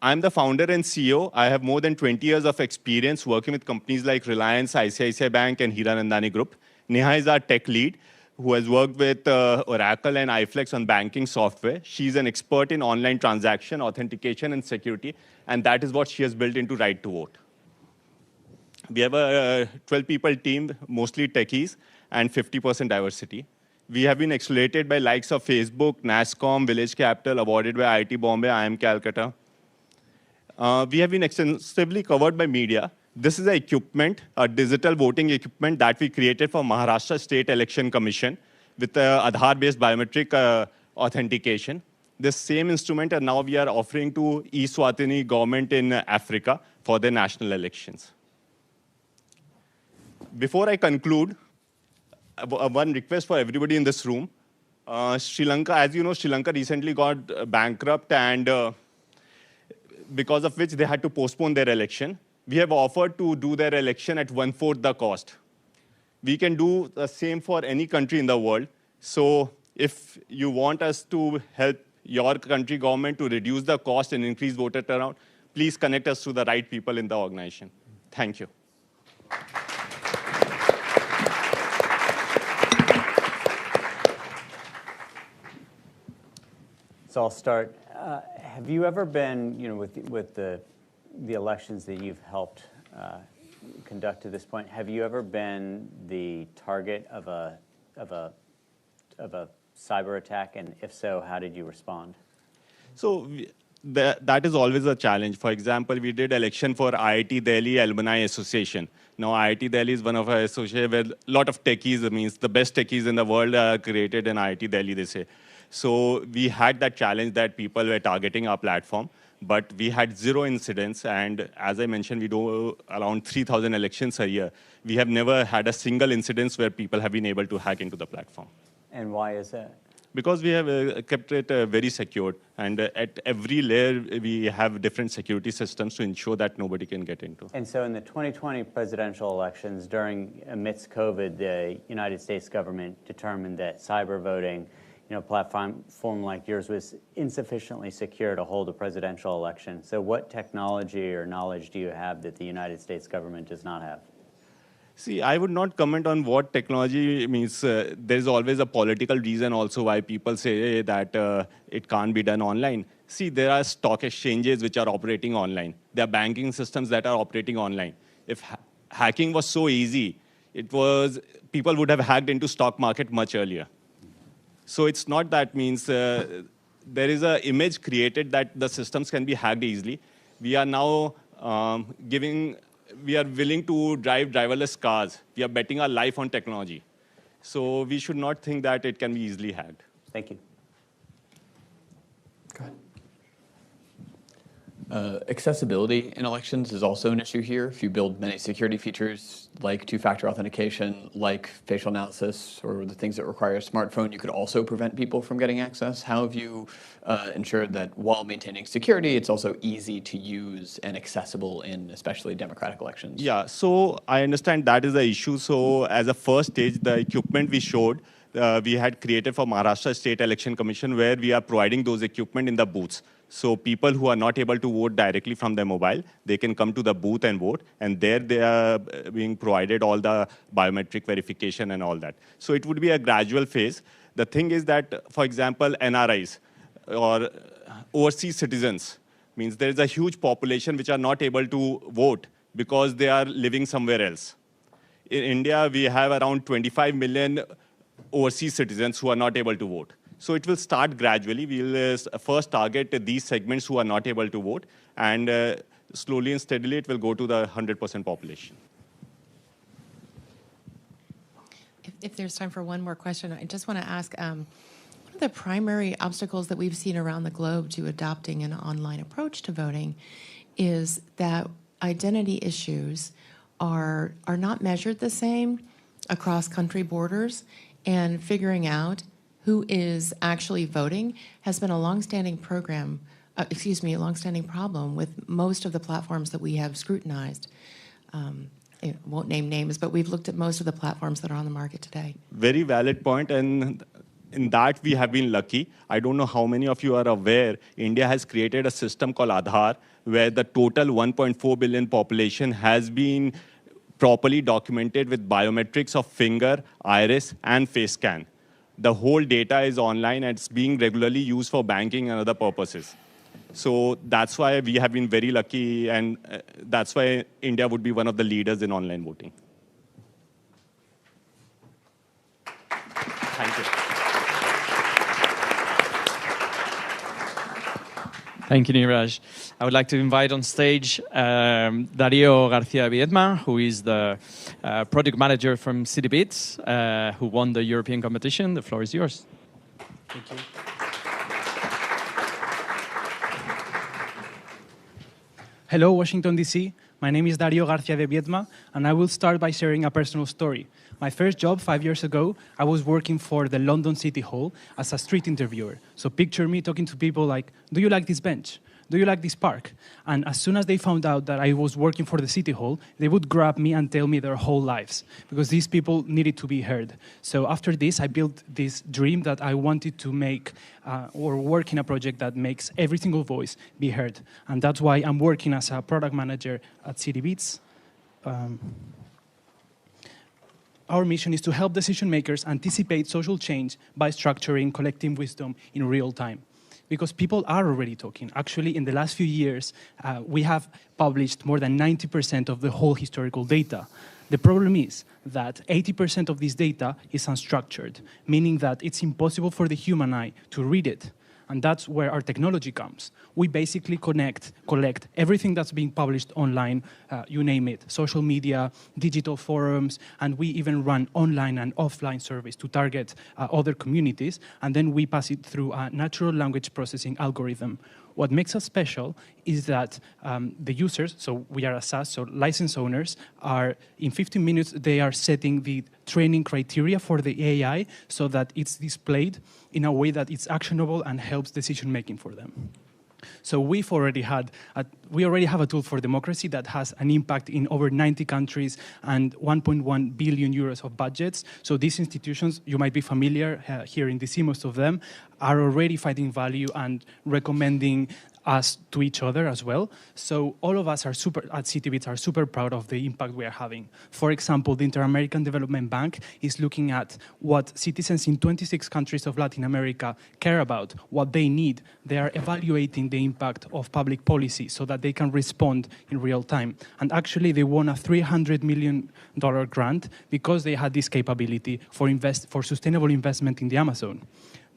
I'm the founder and CEO. I have more than 20 years of experience working with companies like Reliance, ICICI Bank, and Hiranandani Group. Neha is our tech lead, who has worked with Oracle and iFlex on banking software. She's an expert in online transaction, authentication, and security, and that is what she has built into Right to Vote. We have a 12-people team, mostly techies, and 50% diversity. We have been accelerated by likes of Facebook, NASCOM, Village Capital, awarded by IIT Bombay, IIM Calcutta. We have been extensively covered by media. This is an equipment, a digital voting equipment that we created for Maharashtra State Election Commission with Aadhaar-based biometric authentication. This same instrument, and now we are offering to Eswatini government in Africa for their national elections. Before I conclude, one request for everybody in this room. Sri Lanka, as you know, Sri Lanka recently got bankrupt, and because of which they had to postpone their election. We have offered to do their election at 1/4 the cost. We can do the same for any country in the world. So if you want us to help your country government to reduce the cost and increase voter turnout, please connect us to the right people in the organization. Thank you. So I'll start. Have you ever been, with the elections that you've helped conduct to this point, have you ever been the target of a cyber attack, and if so, how did you respond? So that is always a challenge. For example, we did election for IIT Delhi Alumni Association. Now, IIT Delhi is one of our associations where a lot of techies, means the best techies in the world are created in IIT Delhi, they say. So we had that challenge that people were targeting our platform, but we had 0 incidents. And as I mentioned, we do around 3,000 elections a year. We have never had a single incident where people have been able to hack into the platform. And why is that? Because we have kept it very secured. And at every layer, we have different security systems to ensure that nobody can get into. And so in the 2020 presidential elections, amidst COVID, the United States government determined that cyber voting, platform like yours was insufficiently secure to hold a presidential election. So what technology or knowledge do you have that the United States government does not have? See, I would not comment on what technology means. There's always a political reason also why people say that it can't be done online. See, there are stock exchanges which are operating online. There are banking systems that are operating online. If hacking was so easy, people would have hacked into stock market much earlier. So it's not that means there is an image created that the systems can be hacked easily. We are now we are willing to drive driverless cars. We are betting our life on technology. So we should not think that it can be easily hacked. Thank you. Go ahead. Accessibility in elections is also an issue here. If you build many security features like two-factor authentication, like facial analysis, or the things that require a smartphone, you could also prevent people from getting access. How have you ensured that while maintaining security, it's also easy to use and accessible in especially democratic elections? Yeah, so I understand that is the issue. So as a first stage, the equipment we showed, we had created for Maharashtra State Election Commission, where we are providing those equipment in the booths. So people who are not able to vote directly from their mobile, they can come to the booth and vote. And there they are being provided all the biometric verification and all that. So it would be a gradual phase. The thing is that, for example, NRIs or overseas citizens, means there is a huge population which are not able to vote because they are living somewhere else. In India, we have around 25 million overseas citizens who are not able to vote. So it will start gradually. We will first target these segments who are not able to vote, and slowly and steadily it will go to the 100% population. If there's time for one more question, I just want to ask, one of the primary obstacles that we've seen around the globe to adopting an online approach to voting is that identity issues are not measured the same across country borders, and figuring out who is actually voting has been a longstanding problem with most of the platforms that we have scrutinized. I won't name names, but we've looked at most of the platforms that are on the market today. Very valid point, and in that we have been lucky. I don't know how many of you are aware, India has created a system called Aadhaar, where the total 1.4 billion population has been properly documented with biometrics of finger, iris, and face scan. The whole data is online and it's being regularly used for banking and other purposes. So that's why we have been very lucky, and that's why India would be one of the leaders in online voting. Thank you. Thank you, Neeraj. I would like to invite on stage Darío García Viedma, who is the product manager from Citibeats, who won the European competition. The floor is yours. Thank you. Hello, Washington, D.C. My name is Darío García de Viedma, and I will start by sharing a personal story. My first job 5 years ago, I was working for the London City Hall as a street interviewer. So picture me talking to people like, do you like this bench? Do you like this park? And as soon as they found out that I was working for the City Hall, they would grab me and tell me their whole lives, because these people needed to be heard. So after this, I built this dream that I wanted to make or work in a project that makes every single voice be heard. And that's why I'm working as a product manager at Citibeats. Our mission is to help decision makers anticipate social change by structuring collective wisdom in real time. Because people are already talking. Actually, in the last few years, we have published more than 90% of the whole historical data. The problem is that 80% of this data is unstructured, meaning that it's impossible for the human eye to read it. And that's where our technology comes. We basically collect everything that's being published online, you name it, social media, digital forums, and we even run online and offline surveys to target other communities, and then we pass it through a natural language processing algorithm. What makes us special is that the users, so we are a SaaS, so license owners, are in 15 minutes, they are setting the training criteria for the AI so that it's displayed in a way that it's actionable and helps decision-making for them. So we already have a tool for democracy that has an impact in over 90 countries and 1.1 billion euros of budgets. So these institutions, you might be familiar here in DC, most of them, are already finding value and recommending us to each other as well. So all of us at Citibeats are super proud of the impact we are having. For example, the Inter-American Development Bank is looking at what citizens in 26 countries of Latin America care about, what they need. They are evaluating the impact of public policy so that they can respond in real time. And actually, they won a $300 million grant because they had this capability for sustainable investment in the Amazon.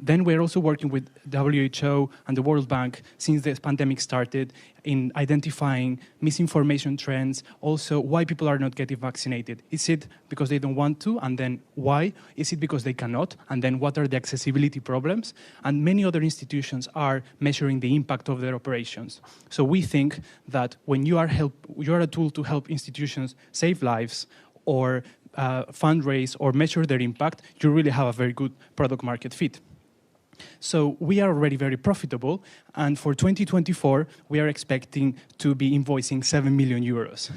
Then we're also working with WHO and the World Bank since this pandemic started in identifying misinformation trends, also why people are not getting vaccinated. Is it because they don't want to, and then why? Is it because they cannot, and then what are the accessibility problems? And many other institutions are measuring the impact of their operations. So we think that when you are a tool to help institutions save lives or fundraise or measure their impact, you really have a very good product market fit. So we are already very profitable, and for 2024, we are expecting to be invoicing 7 million euros.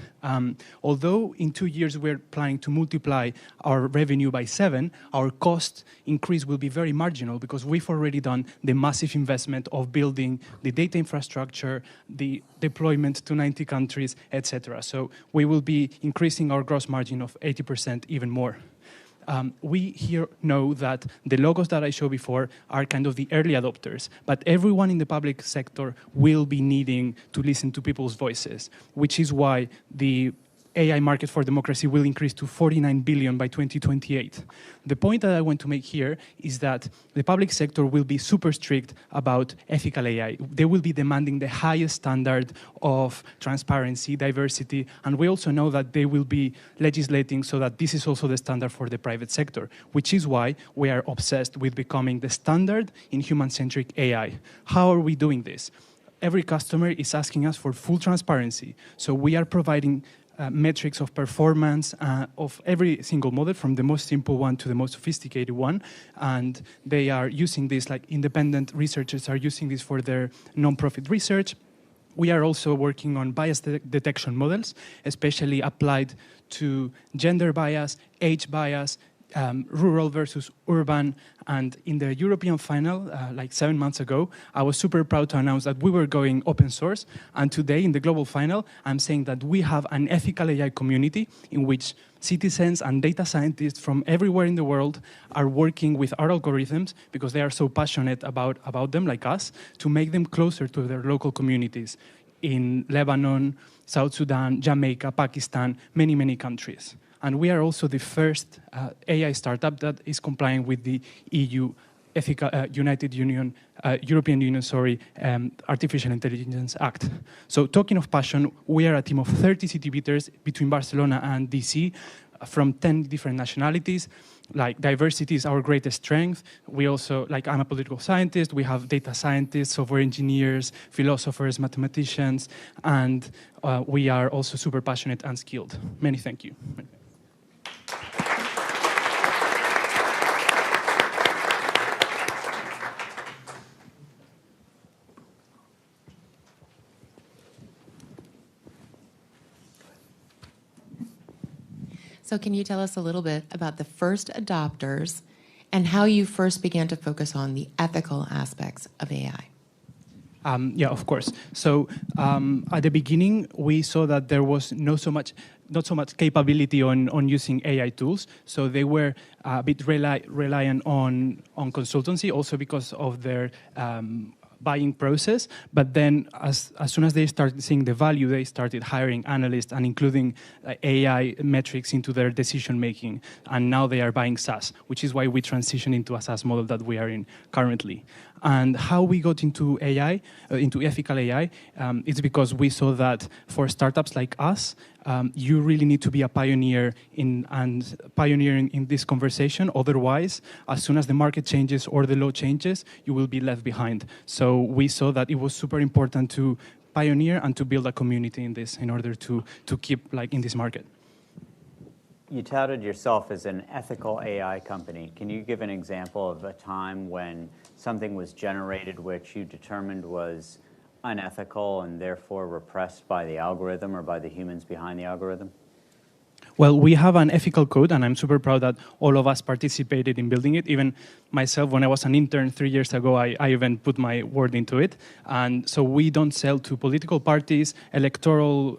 Although in 2 years we're planning to multiply our revenue by 7, our cost increase will be very marginal because we've already done the massive investment of building the data infrastructure, the deployment to 90 countries, etc. So we will be increasing our gross margin of 80% even more. We here know that the logos that I showed before are kind of the early adopters, but everyone in the public sector will be needing to listen to people's voices, which is why the AI market for democracy will increase to 49 billion by 2028. The point that I want to make here is that the public sector will be super strict about ethical AI. They will be demanding the highest standard of transparency, diversity, and we also know that they will be legislating so that this is also the standard for the private sector, which is why we are obsessed with becoming the standard in human-centric AI. How are we doing this? Every customer is asking us for full transparency, so we are providing metrics of performance of every single model, from the most simple one to the most sophisticated one. And they are using this, like independent researchers are using this for their non-profit research. We are also working on bias detection models, especially applied to gender bias, age bias, rural versus urban. And in the European final, like 7 months ago, I was super proud to announce that we were going open source. And today, in the global final, I'm saying that we have an ethical AI community in which citizens and data scientists from everywhere in the world are working with our algorithms because they are so passionate about them, like us, to make them closer to their local communities in Lebanon, South Sudan, Jamaica, Pakistan, many, many countries. And we are also the first AI startup that is complying with the EU Ethical European Union, Artificial Intelligence Act. So talking of passion, we are a team of 30 Citibeaters between Barcelona and DC from 10 different nationalities. Like diversity is our greatest strength. We also, like I'm a political scientist, we have data scientists, software engineers, philosophers, mathematicians, and we are also super passionate and skilled. Many thank you. So can you tell us a little bit about the first adopters and how you first began to focus on the ethical aspects of AI? Yeah, of course. So at the beginning, we saw that there was not so much capability on using AI tools. So they were a bit reliant on consultancy, also because of their buying process. But then as soon as they started seeing the value, they started hiring analysts and including AI metrics into their decision making. And now they are buying SaaS, which is why we transitioned into a SaaS model that we are in currently. And how we got into AI, into ethical AI, it's because we saw that for startups like us, you really need to be a pioneer in this conversation. Otherwise, as soon as the market changes or the law changes, you will be left behind. So we saw that it was super important to pioneer and to build a community in this in order to keep in this market. You touted yourself as an ethical AI company. Can you give an example of a time when something was generated which you determined was unethical and therefore repressed by the algorithm or by the humans behind the algorithm? Well, we have an ethical code, and I'm super proud that all of us participated in building it. Even myself, when I was an intern 3 years ago, I even put my word into it. And so we don't sell to political parties, electoral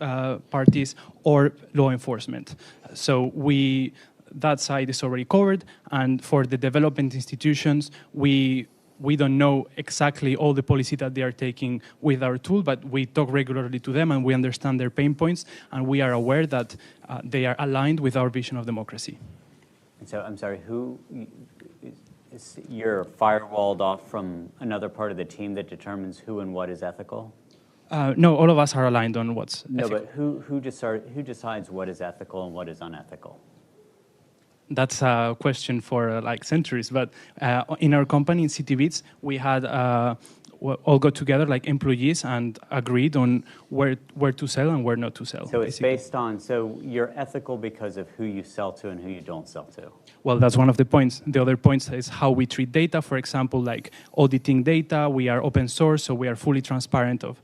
parties, or law enforcement. So that side is already covered. And for the development institutions, we don't know exactly all the policy that they are taking with our tool, but we talk regularly to them and we understand their pain points, and we are aware that they are aligned with our vision of democracy. And so, I'm sorry, you're firewalled off from another part of the team that determines who and what is ethical? No, all of us are aligned on what's ethical. No, but who decides what is ethical and what is unethical? That's a question for centuries, but in our company, in Citibeats, we had all got together like employees and agreed on where to sell and where not to sell. So it's based on, so you're ethical because of who you sell to and who you don't sell to? Well, that's one of the points. The other point is how we treat data. For example, like auditing data, we are open source, so we are fully transparent of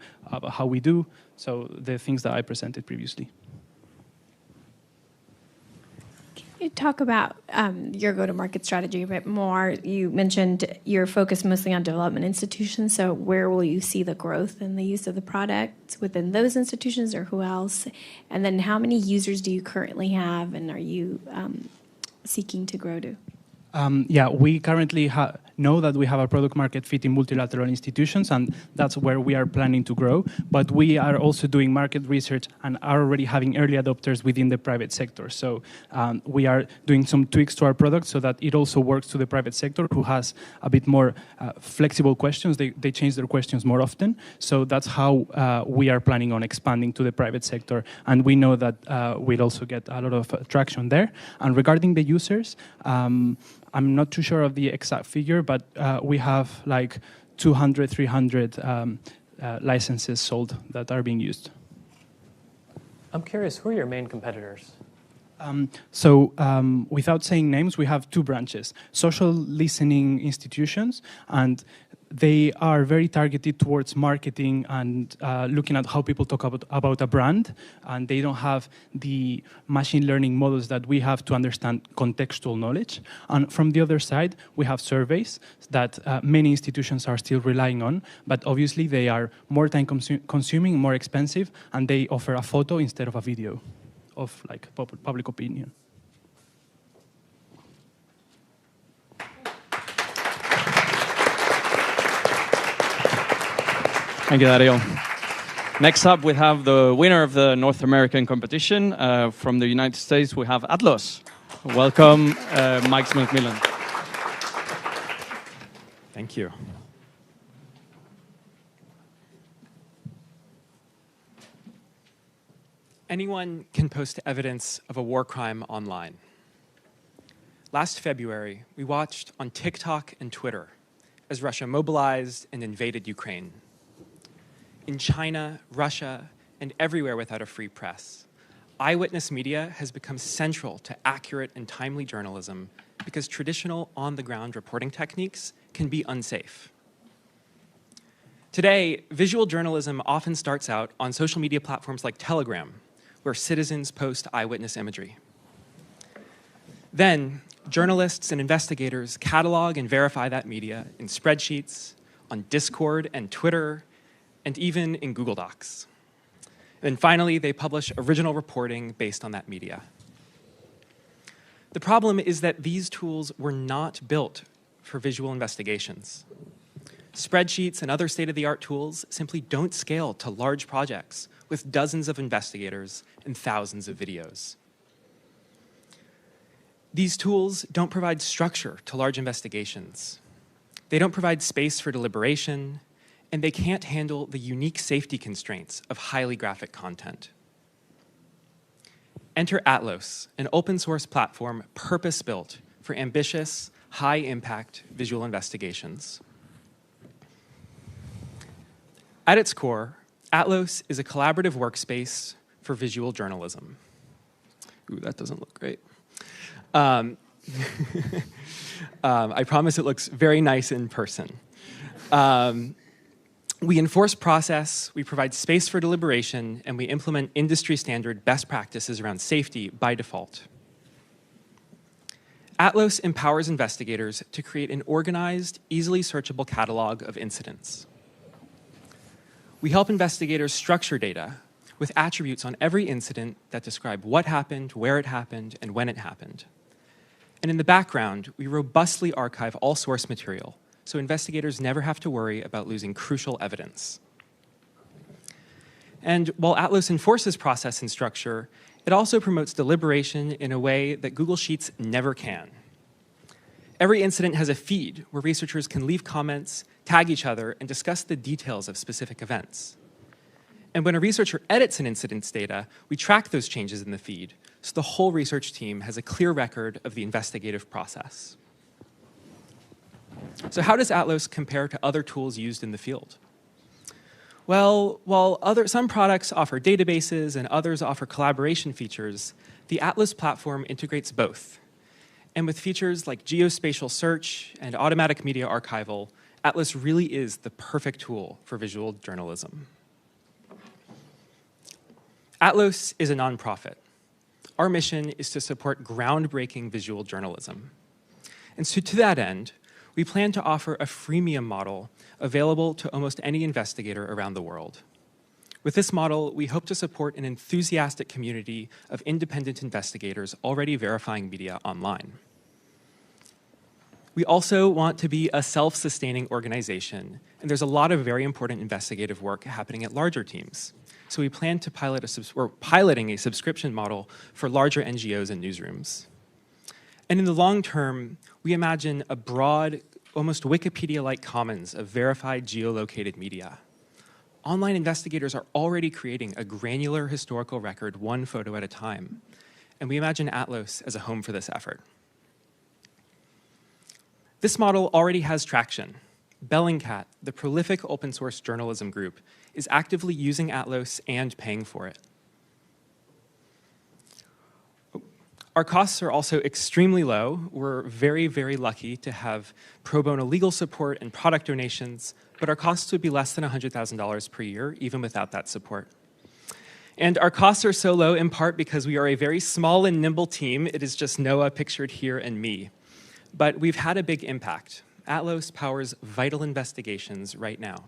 how we do. So the things that I presented previously. You talk about your go-to-market strategy a bit more. You mentioned you're focused mostly on development institutions. So where will you see the growth in the use of the product within those institutions, or who else? And then how many users do you currently have, and are you seeking to grow to? Yeah, we currently know that we have a product market fit in multilateral institutions, and that's where we are planning to grow. But we are also doing market research and are already having early adopters within the private sector. So we are doing some tweaks to our product so that it also works to the private sector, who has a bit more flexible questions. They change their questions more often. So that's how we are planning on expanding to the private sector. And we know that we'll also get a lot of traction there. And regarding the users, I'm not too sure of the exact figure, but we have like 200, 300 licenses sold that are being used. I'm curious, who are your main competitors? Without saying names, we have two branches: social listening institutions, and they are very targeted towards marketing and looking at how people talk about a brand, and they don't have the machine learning models that we have to understand contextual knowledge. And from the other side, we have surveys that many institutions are still relying on, but obviously they are more time consuming, more expensive, and they offer a photo instead of a video of like public opinion. Thank you, Dario. Next up, we have the winner of the North American competition. From the United States, we have Atlos. Welcome, Mike Smith-Millen. Thank you. Anyone can post evidence of a war crime online. Last February, we watched on TikTok and Twitter as Russia mobilized and invaded Ukraine. In China, Russia, and everywhere without a free press, eyewitness media has become central to accurate and timely journalism because traditional on-the-ground reporting techniques can be unsafe. Today, visual journalism often starts out on social media platforms like Telegram, where citizens post eyewitness imagery. Then, journalists and investigators catalog and verify that media in spreadsheets, on Discord and Twitter, and even in Google Docs. And finally, they publish original reporting based on that media. The problem is that these tools were not built for visual investigations. Spreadsheets and other state-of-the-art tools simply don't scale to large projects with dozens of investigators and thousands of videos. These tools don't provide structure to large investigations. They don't provide space for deliberation, and they can't handle the unique safety constraints of highly graphic content. Enter Atlos, an open source platform purpose-built for ambitious, high-impact visual investigations. At its core, Atlos is a collaborative workspace for visual journalism. Ooh, that doesn't look great. I promise it looks very nice in person. We enforce process, we provide space for deliberation, and we implement industry-standard best practices around safety by default. Atlos empowers investigators to create an organized, easily searchable catalog of incidents. We help investigators structure data with attributes on every incident that describe what happened, where it happened, and when it happened. And in the background, we robustly archive all source material, so investigators never have to worry about losing crucial evidence. And while Atlos enforces process and structure, it also promotes deliberation in a way that Google Sheets never can. Every incident has a feed where researchers can leave comments, tag each other, and discuss the details of specific events. And when a researcher edits an incident's data, we track those changes in the feed, so the whole research team has a clear record of the investigative process. So how does Atlos compare to other tools used in the field? Well, while some products offer databases and others offer collaboration features, the Atlos platform integrates both. And with features like geospatial search and automatic media archival, Atlos really is the perfect tool for visual journalism. Atlos is a nonprofit. Our mission is to support groundbreaking visual journalism. And so to that end, we plan to offer a freemium model available to almost any investigator around the world. With this model, we hope to support an enthusiastic community of independent investigators already verifying media online. We also want to be a self-sustaining organization, and there's a lot of very important investigative work happening at larger teams. So we plan to piloting a subscription model for larger NGOs and newsrooms. And in the long term, we imagine a broad, almost Wikipedia-like commons of verified geolocated media. Online investigators are already creating a granular historical record one photo at a time, and we imagine Atlos as a home for this effort. This model already has traction. Bellingcat, the prolific open source journalism group, is actively using Atlos and paying for it. Our costs are also extremely low. We're very, very lucky to have pro bono legal support and product donations, but our costs would be less than $100,000 per year, even without that support. And our costs are so low in part because we are a very small and nimble team. It is just Noah pictured here and me. But we've had a big impact. Atlos powers vital investigations right now.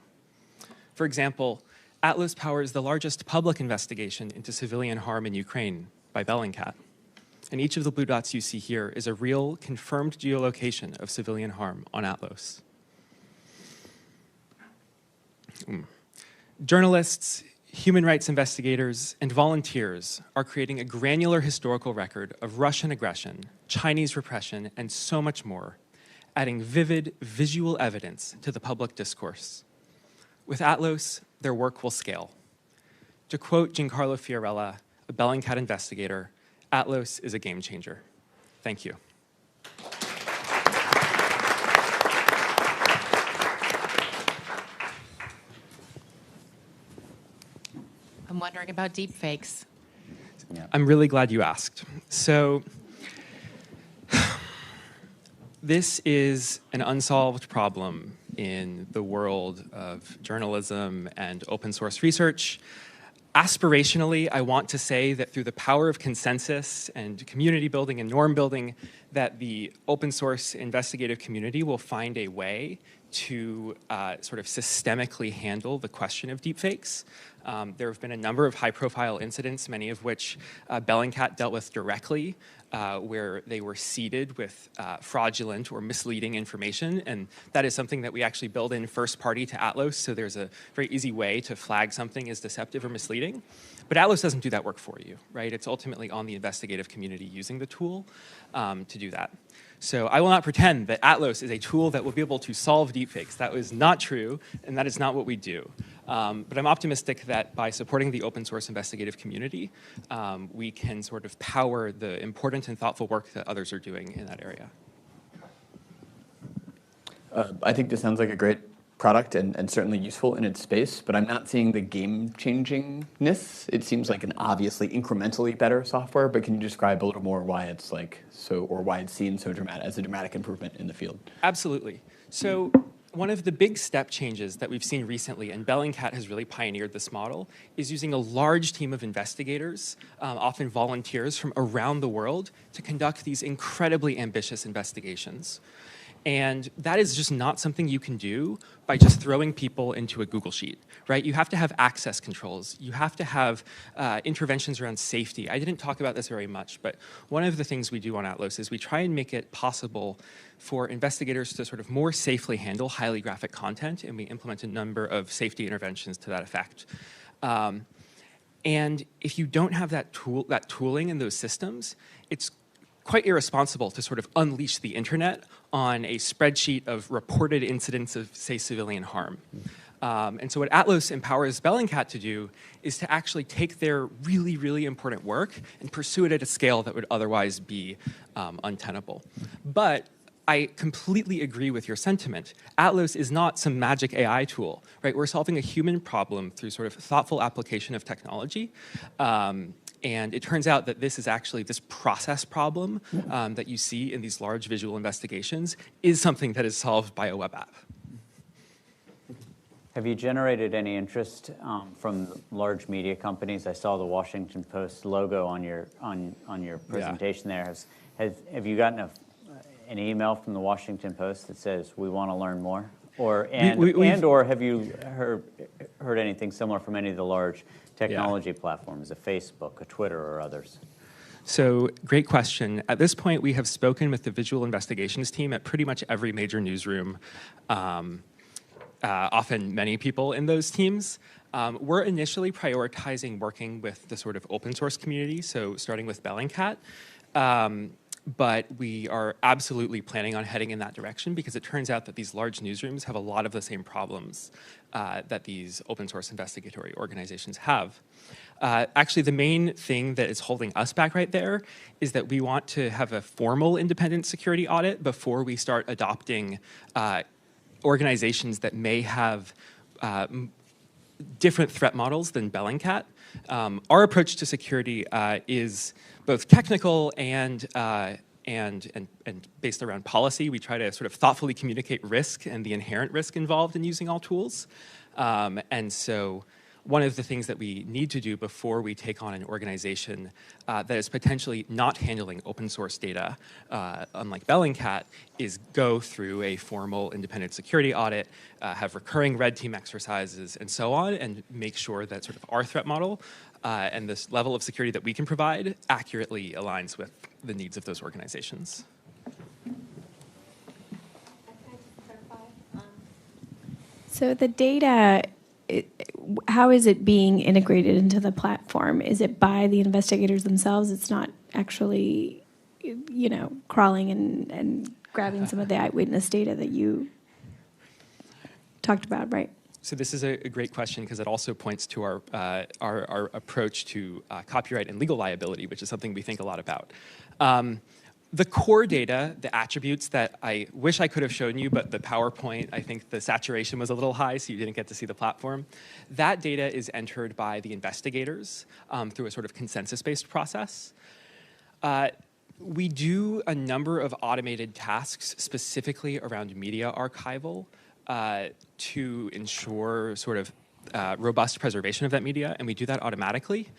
For example, Atlos powers the largest public investigation into civilian harm in Ukraine by Bellingcat. And each of the blue dots you see here is a real confirmed geolocation of civilian harm on Atlos. Journalists, human rights investigators, and volunteers are creating a granular historical record of Russian aggression, Chinese repression, and so much more, adding vivid visual evidence to the public discourse. With Atlos, their work will scale. To quote Giancarlo Fiorella, a Bellingcat investigator, Atlos is a game changer. Thank you. I'm wondering about deepfakes. I'm really glad you asked. So this is an unsolved problem in the world of journalism and open source research. Aspirationally, I want to say that through the power of consensus and community building and norm building, that the open source investigative community will find a way to sort of systemically handle the question of deepfakes. There have been a number of high-profile incidents, many of which Bellingcat dealt with directly, where they were seeded with fraudulent or misleading information, and that is something that we actually build in first-party to Atlos, so there's a very easy way to flag something as deceptive or misleading. But Atlos doesn't do that work for you, right? It's ultimately on the investigative community using the tool to do that. So I will not pretend that Atlos is a tool that will be able to solve deepfakes. That is not true, and that is not what we do. But I'm optimistic that by supporting the open source investigative community, we can sort of power the important and thoughtful work that others are doing in that area. I think this sounds like a great product and certainly useful in its space, but I'm not seeing the game-changingness. It seems like an obviously incrementally better software, but can you describe a little more why it's like so, or why it's seen so dramatic as a dramatic improvement in the field? Absolutely. So one of the big step changes that we've seen recently, and Bellingcat has really pioneered this model, is using a large team of investigators, often volunteers from around the world, to conduct these incredibly ambitious investigations. And that is just not something you can do by just throwing people into a Google Sheet, right? You have to have access controls. You have to have interventions around safety. I didn't talk about this very much, but one of the things we do on Atlos is we try and make it possible for investigators to sort of more safely handle highly graphic content, and we implement a number of safety interventions to that effect. And if you don't have that tooling in those systems, it's quite irresponsible to sort of unleash the internet on a spreadsheet of reported incidents of, say, civilian harm. And so what Atlos empowers Bellingcat to do is to actually take their really, really important work and pursue it at a scale that would otherwise be untenable. But I completely agree with your sentiment. Atlos is not some magic AI tool, right? We're solving a human problem through sort of thoughtful application of technology. And it turns out that this is actually, this process problem that you see in these large visual investigations is something that is solved by a web app. Have you generated any interest from large media companies? I saw the Washington Post logo on your presentation there. Have you gotten an email from the Washington Post that says, we want to learn more? Or have you heard anything similar from any of the large technology platforms, a Facebook, a Twitter, or others? So, great question. At this point, we have spoken with the visual investigations team at pretty much every major newsroom, often many people in those teams. We're initially prioritizing working with the sort of open source community, so starting with Bellingcat. But we are absolutely planning on heading in that direction because it turns out that these large newsrooms have a lot of the same problems that these open source investigatory organizations have. Actually, the main thing that is holding us back right there is that we want to have a formal independent security audit before we start adopting organizations that may have different threat models than Bellingcat. Our approach to security is both technical and based around policy. We try to sort of thoughtfully communicate risk and the inherent risk involved in using all tools. And so one of the things that we need to do before we take on an organization that is potentially not handling open source data, unlike Bellingcat, is go through a formal independent security audit, have recurring red team exercises, and so on, and make sure that sort of our threat model and this level of security that we can provide accurately aligns with the needs of those organizations. So the data, how is it being integrated into the platform? Is it by the investigators themselves? It's not actually, crawling and grabbing some of the eyewitness data that you talked about, right? So this is a great question because it also points to our approach to copyright and legal liability, which is something we think a lot about. The core data, the attributes that I wish I could have shown you, but the PowerPoint, I think the saturation was a little high, so you didn't get to see the platform. That data is entered by the investigators through a sort of consensus-based process. We do a number of automated tasks specifically around media archival to ensure sort of robust preservation of that media, and we do that automatically.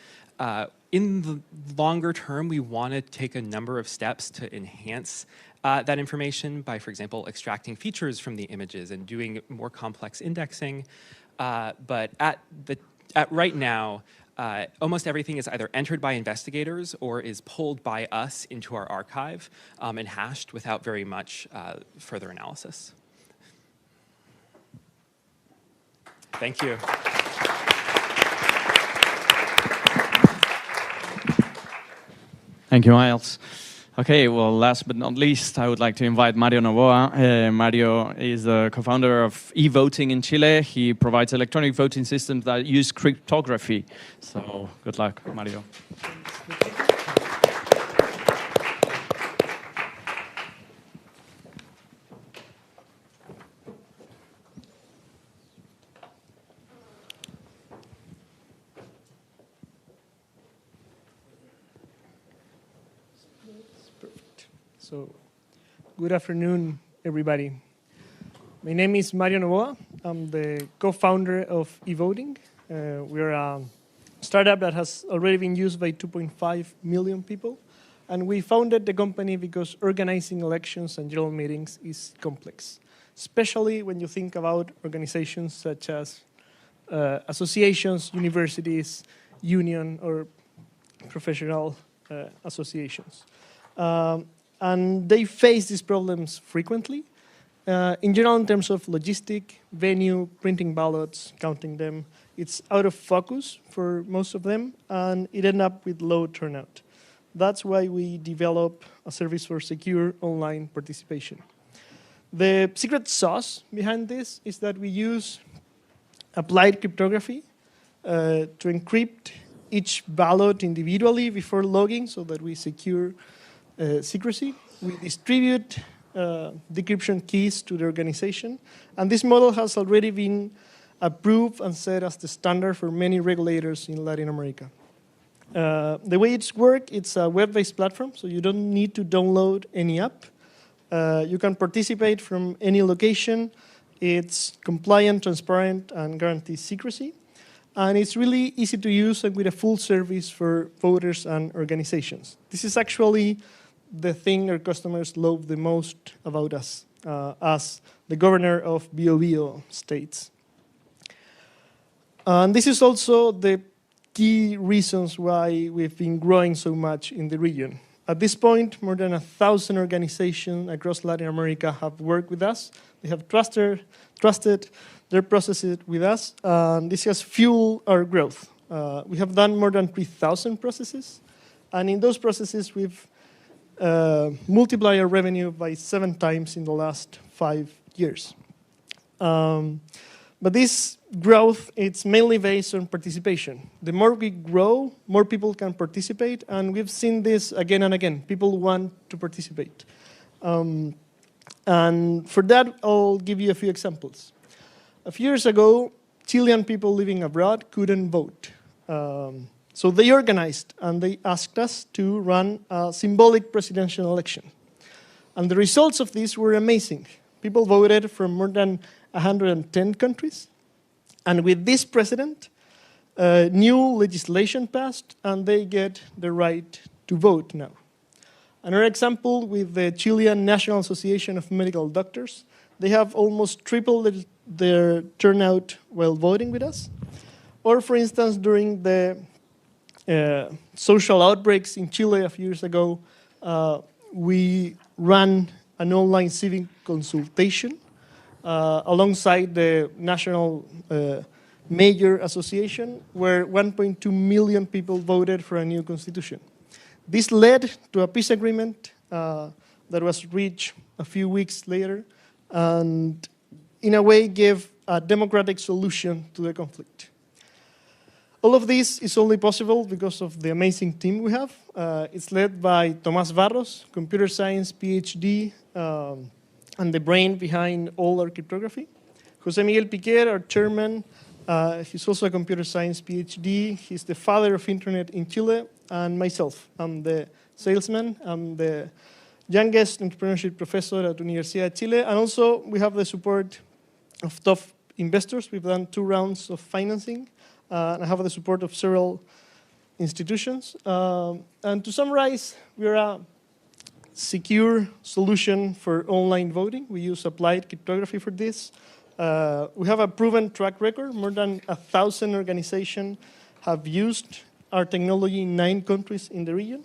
In the longer term, we want to take a number of steps to enhance that information by, for example, extracting features from the images and doing more complex indexing. But at right now, almost everything is either entered by investigators or is pulled by us into our archive and hashed without very much further analysis. Thank you. Thank you, Miles. Okay, well, last but not least, I would like to invite Mario Novoa. Mario is the co-founder of EVoting in Chile. He provides electronic voting systems that use cryptography. So good luck, Mario. So, good afternoon, everybody. My name is Mario Novoa. I'm the co-founder of EVoting. We're a startup that has already been used by 2.5 million people. And we founded the company because organizing elections and general meetings is complex, especially when you think about organizations such as associations, universities, union, or professional associations. And they face these problems frequently. In general, in terms of logistic, venue, printing ballots, counting them, it's out of focus for most of them, and it ends up with low turnout. That's why we develop a service for secure online participation. The secret sauce behind this is that we use applied cryptography to encrypt each ballot individually before logging so that we secure secrecy. We distribute decryption keys to the organization, and this model has already been approved and set as the standard for many regulators in Latin America. The way it's worked, it's a web-based platform, so you don't need to download any app. You can participate from any location. It's compliant, transparent, and guarantees secrecy. And it's really easy to use and with a full service for voters and organizations. This is actually the thing our customers love the most about us, as the governor of Bio Bio states. And this is also the key reasons why we've been growing so much in the region. At this point, more than 1,000 organizations across Latin America have worked with us. They have trusted their processes with us, and this has fueled our growth. We have done more than 3,000 processes, and in those processes, we've multiplied our revenue by 7 times in the last 5 years. But this growth, it's mainly based on participation. The more we grow, more people can participate, and we've seen this again and again. People want to participate. And for that, I'll give you a few examples. A few years ago, Chilean people living abroad couldn't vote. So they organized and they asked us to run a symbolic presidential election. And the results of this were amazing. People voted from more than 110 countries. And with this president, new legislation passed, and they get the right to vote now. Another example with the Chilean National Association of Medical Doctors. They have almost tripled their turnout while voting with us. Or, for instance, during the social outbreaks in Chile a few years ago, we ran an online civic consultation alongside the National Mayor Association, where 1.2 million people voted for a new constitution. This led to a peace agreement that was reached a few weeks later, and in a way gave a democratic solution to the conflict. All of this is only possible because of the amazing team we have. It's led by Tomás Barros, computer science PhD, and the brain behind all our cryptography. José Miguel Piquer, our chairman, he's also a computer science PhD. He's the father of internet in Chile, and myself. I'm the salesman. I'm the youngest entrepreneurship professor at Universidad de Chile, and also we have the support of top investors. We've done 2 rounds of financing. And I have the support of several institutions. And to summarize, we're a secure solution for online voting. We use applied cryptography for this. We have a proven track record. More than 1,000 organizations have used our technology in 9 countries in the region.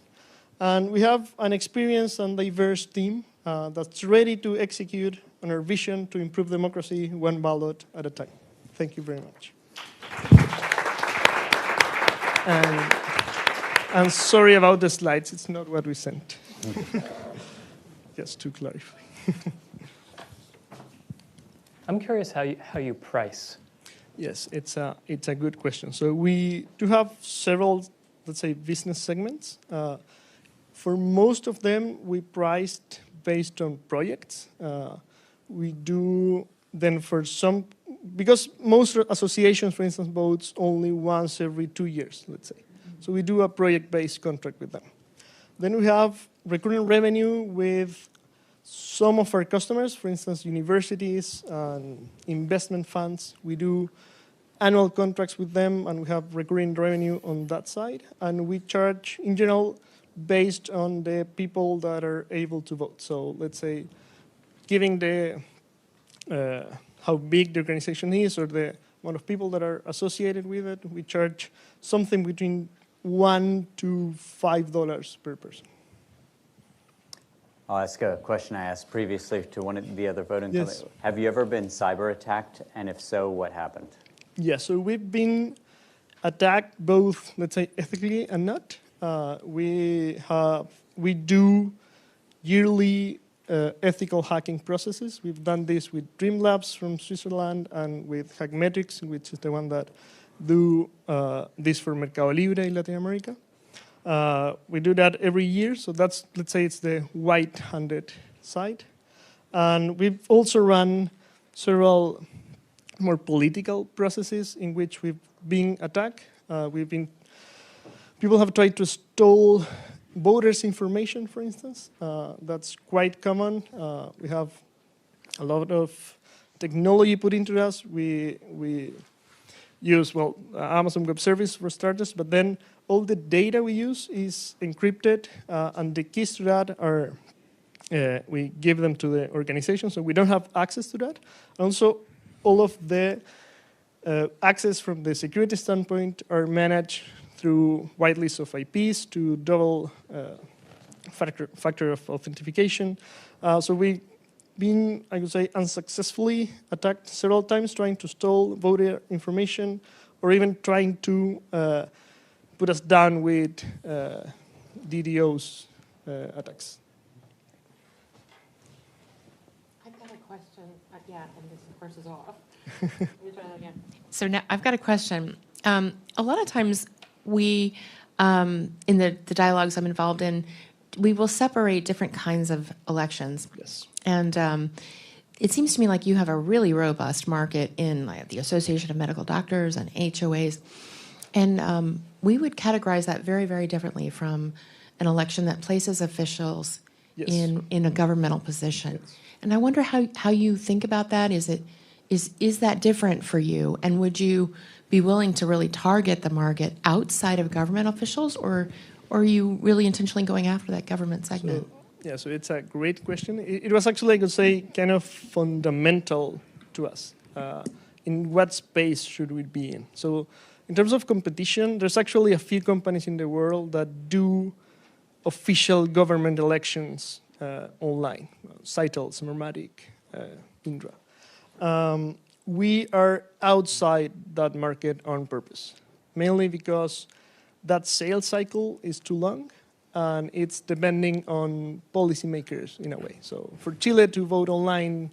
And we have an experienced and diverse team that's ready to execute on our vision to improve democracy one ballot at a time. Thank you very much. And sorry about the slides, it's not what we sent. Just to clarify. I'm curious how you price. Yes, it's a good question. So we do have several, let's say, business segments. For most of them, we priced based on projects. We do then for some, because most associations, for instance, votes only once every 2 years, let's say. So we do a project-based contract with them. Then we have recurring revenue with some of our customers, for instance, universities and investment funds. We do annual contracts with them, and we have recurring revenue on that side. And we charge, in general, based on the people that are able to vote. So let's say, giving the how big the organization is or the amount of people that are associated with it, we charge something between $1 to $5 per person. I'll ask a question I asked previously to one of the other voting Yes. companies. Have you ever been cyber attacked? And if so, what happened? Yeah, so we've been attacked both, let's say, ethically and not. We do yearly ethical hacking processes. We've done this with Dreamlabs from Switzerland and with Hackmetrics, which is the one that do this for Mercado Libre in Latin America. We do that every year, so that's, let's say, it's the white-handed side. And we've also run several more political processes in which we've been attacked. People have tried to steal voters' information, for instance. That's quite common. We have a lot of technology put into us. We use, well, Amazon Web Service for starters, but then all the data we use is encrypted, and the keys to that are, we give them to the organization, so we don't have access to that. Also, all of the access from the security standpoint are managed through whitelists of IPs to double factor of authentication. So we've been, I would say, unsuccessfully attacked several times trying to steal voter information or even trying to put us down with DDoS attacks. I've got a question. Yeah, and this, of course, is off. Let me try that again. So now I've got a question. A lot of times we, in the dialogues I'm involved in, we will separate different kinds of elections. Yes. And it seems to me like you have a really robust market in like, the Association of Medical Doctors and HOAs. And we would categorize that very, very differently from an election that places officials in a governmental position. And I wonder how you think about that. Is that different for you? And would you be willing to really target the market outside of government officials, or are you really intentionally going after that government segment? So it's a great question. It was actually, I could say, kind of fundamental to us. In what space should we be in? So in terms of competition, there's actually a few companies in the world that do official government elections online. Cytels, Mermatic, Indra. We are outside that market on purpose, mainly because that sales cycle is too long, and it's depending on policymakers in a way. So for Chile to vote online,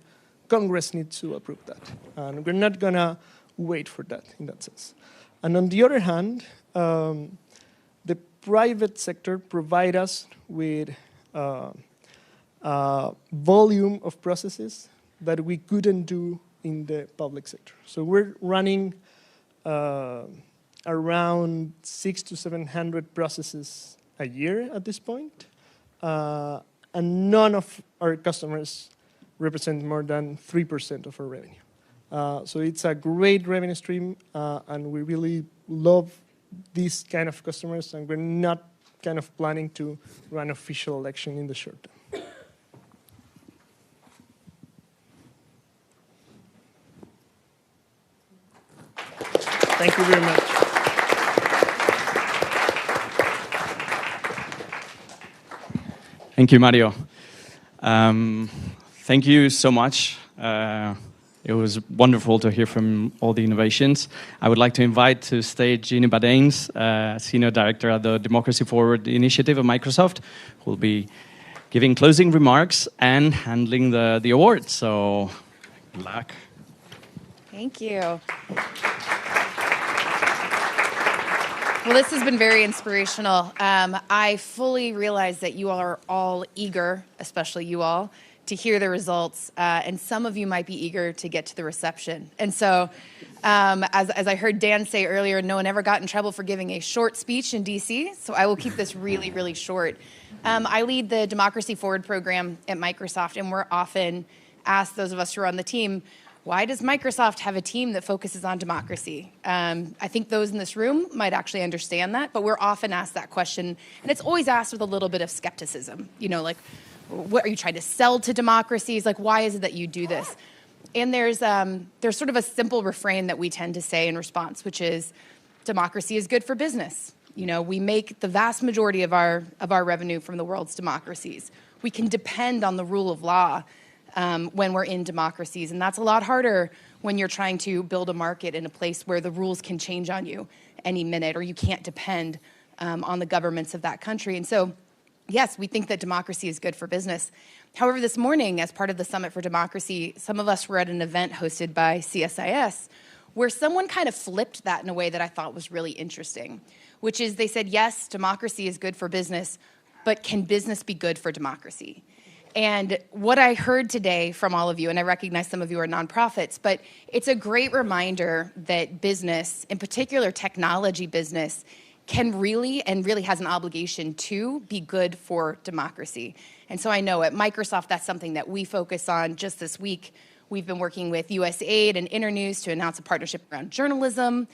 Congress needs to approve that. And we're not going to wait for that in that sense. And on the other hand, the private sector provide us with volume of processes that we couldn't do in the public sector. So we're running around 600 to 700 processes a year at this point, and none of our customers represent more than 3% of our revenue. So it's a great revenue stream, and we really love these kind of customers, and we're not kind of planning to run official election in the short term. Thank you very much. Thank you, Mario. Thank you so much. It was wonderful to hear from all the innovations. I would like to invite to stage Jeannie Badanes, Senior Director at the Democracy Forward Initiative of Microsoft, who will be giving closing remarks and handling the award. So, good luck. Thank you. Well, this has been very inspirational. I fully realize that you all are all eager, especially you all, to hear the results, and some of you might be eager to get to the reception. And so, as I heard Dan say earlier, no one ever got in trouble for giving a short speech in DC, so I will keep this really, really short. I lead the Democracy Forward program at Microsoft, and we're often asked, those of us who are on the team, why does Microsoft have a team that focuses on democracy? I think those in this room might actually understand that, but we're often asked that question, and it's always asked with a little bit of skepticism. You know, like, what are you trying to sell to democracies? Like, why is it that you do this? And there's sort of a simple refrain that we tend to say in response, which is, democracy is good for business. You know, we make the vast majority of our revenue from the world's democracies. We can depend on the rule of law when we're in democracies. And that's a lot harder when you're trying to build a market in a place where the rules can change on you any minute, or you can't depend on the governments of that country. And so, yes, we think that democracy is good for business. However, this morning, as part of the Summit for Democracy, some of us were at an event hosted by CSIS, where someone kind of flipped that in a way that I thought was really interesting, which is they said, yes, democracy is good for business, but can business be good for democracy? And what I heard today from all of you, and I recognize some of you are nonprofits, but it's a great reminder that business, in particular technology business, can really and really has an obligation to be good for democracy. And so I know at Microsoft, that's something that we focus on. Just this week, we've been working with USAID and Internews to announce a partnership around journalism.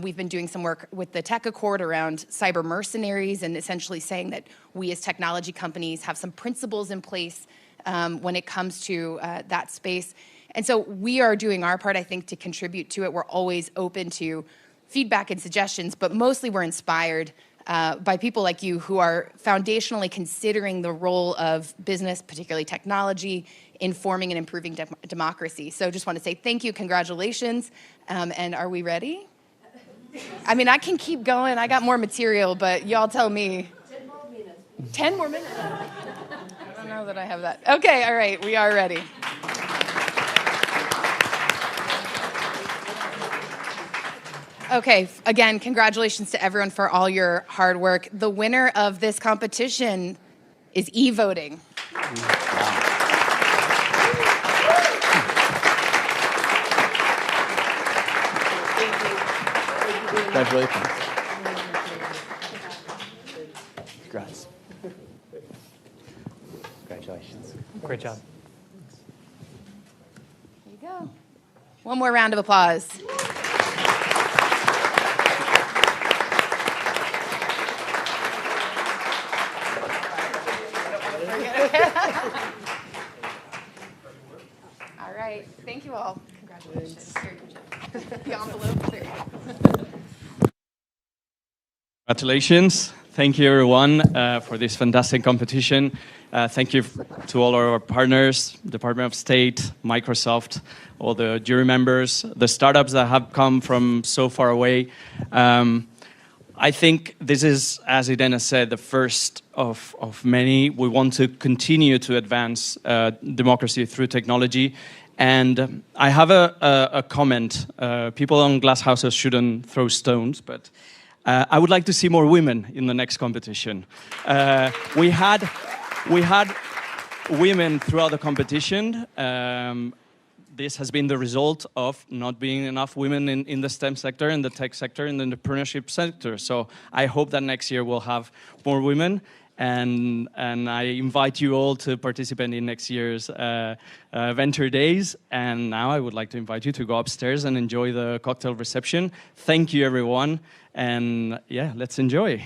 We've been doing some work with the Tech Accord around cyber mercenaries and essentially saying that we as technology companies have some principles in place when it comes to that space. And so we are doing our part, I think, to contribute to it. We're always open to feedback and suggestions, but mostly we're inspired by people like you who are foundationally considering the role of business, particularly technology, in forming and improving democracy. So just want to say thank you, congratulations, and are we ready? I mean, I can keep going. I got more material, but y'all tell me. 10 more minutes. 10 more minutes? I don't know that I have that. Okay, all right, we are ready. Okay, again, congratulations to everyone for all your hard work. The winner of this competition is EVoting. Congratulations. Congrats. Congratulations. Great job. There you go. One more round of applause. All right. Thank you all. Congratulations. Here, the envelope. There you go. Congratulations. Thank you, everyone, for this fantastic competition. Thank you to all our partners, Department of State, Microsoft, all the jury members, the startups that have come from so far away. I think this is, as Irene said, the first of many. We want to continue to advance democracy through technology. And I have a comment. People on glass houses shouldn't throw stones, but I would like to see more women in the next competition. We had women throughout the competition. This has been the result of not being enough women in the STEM sector, in the tech sector, in the entrepreneurship sector. So I hope that next year we'll have more women. And I invite you all to participate in next year's Venture Days. And now I would like to invite you to go upstairs and enjoy the cocktail reception. Thank you, everyone. And yeah, let's enjoy.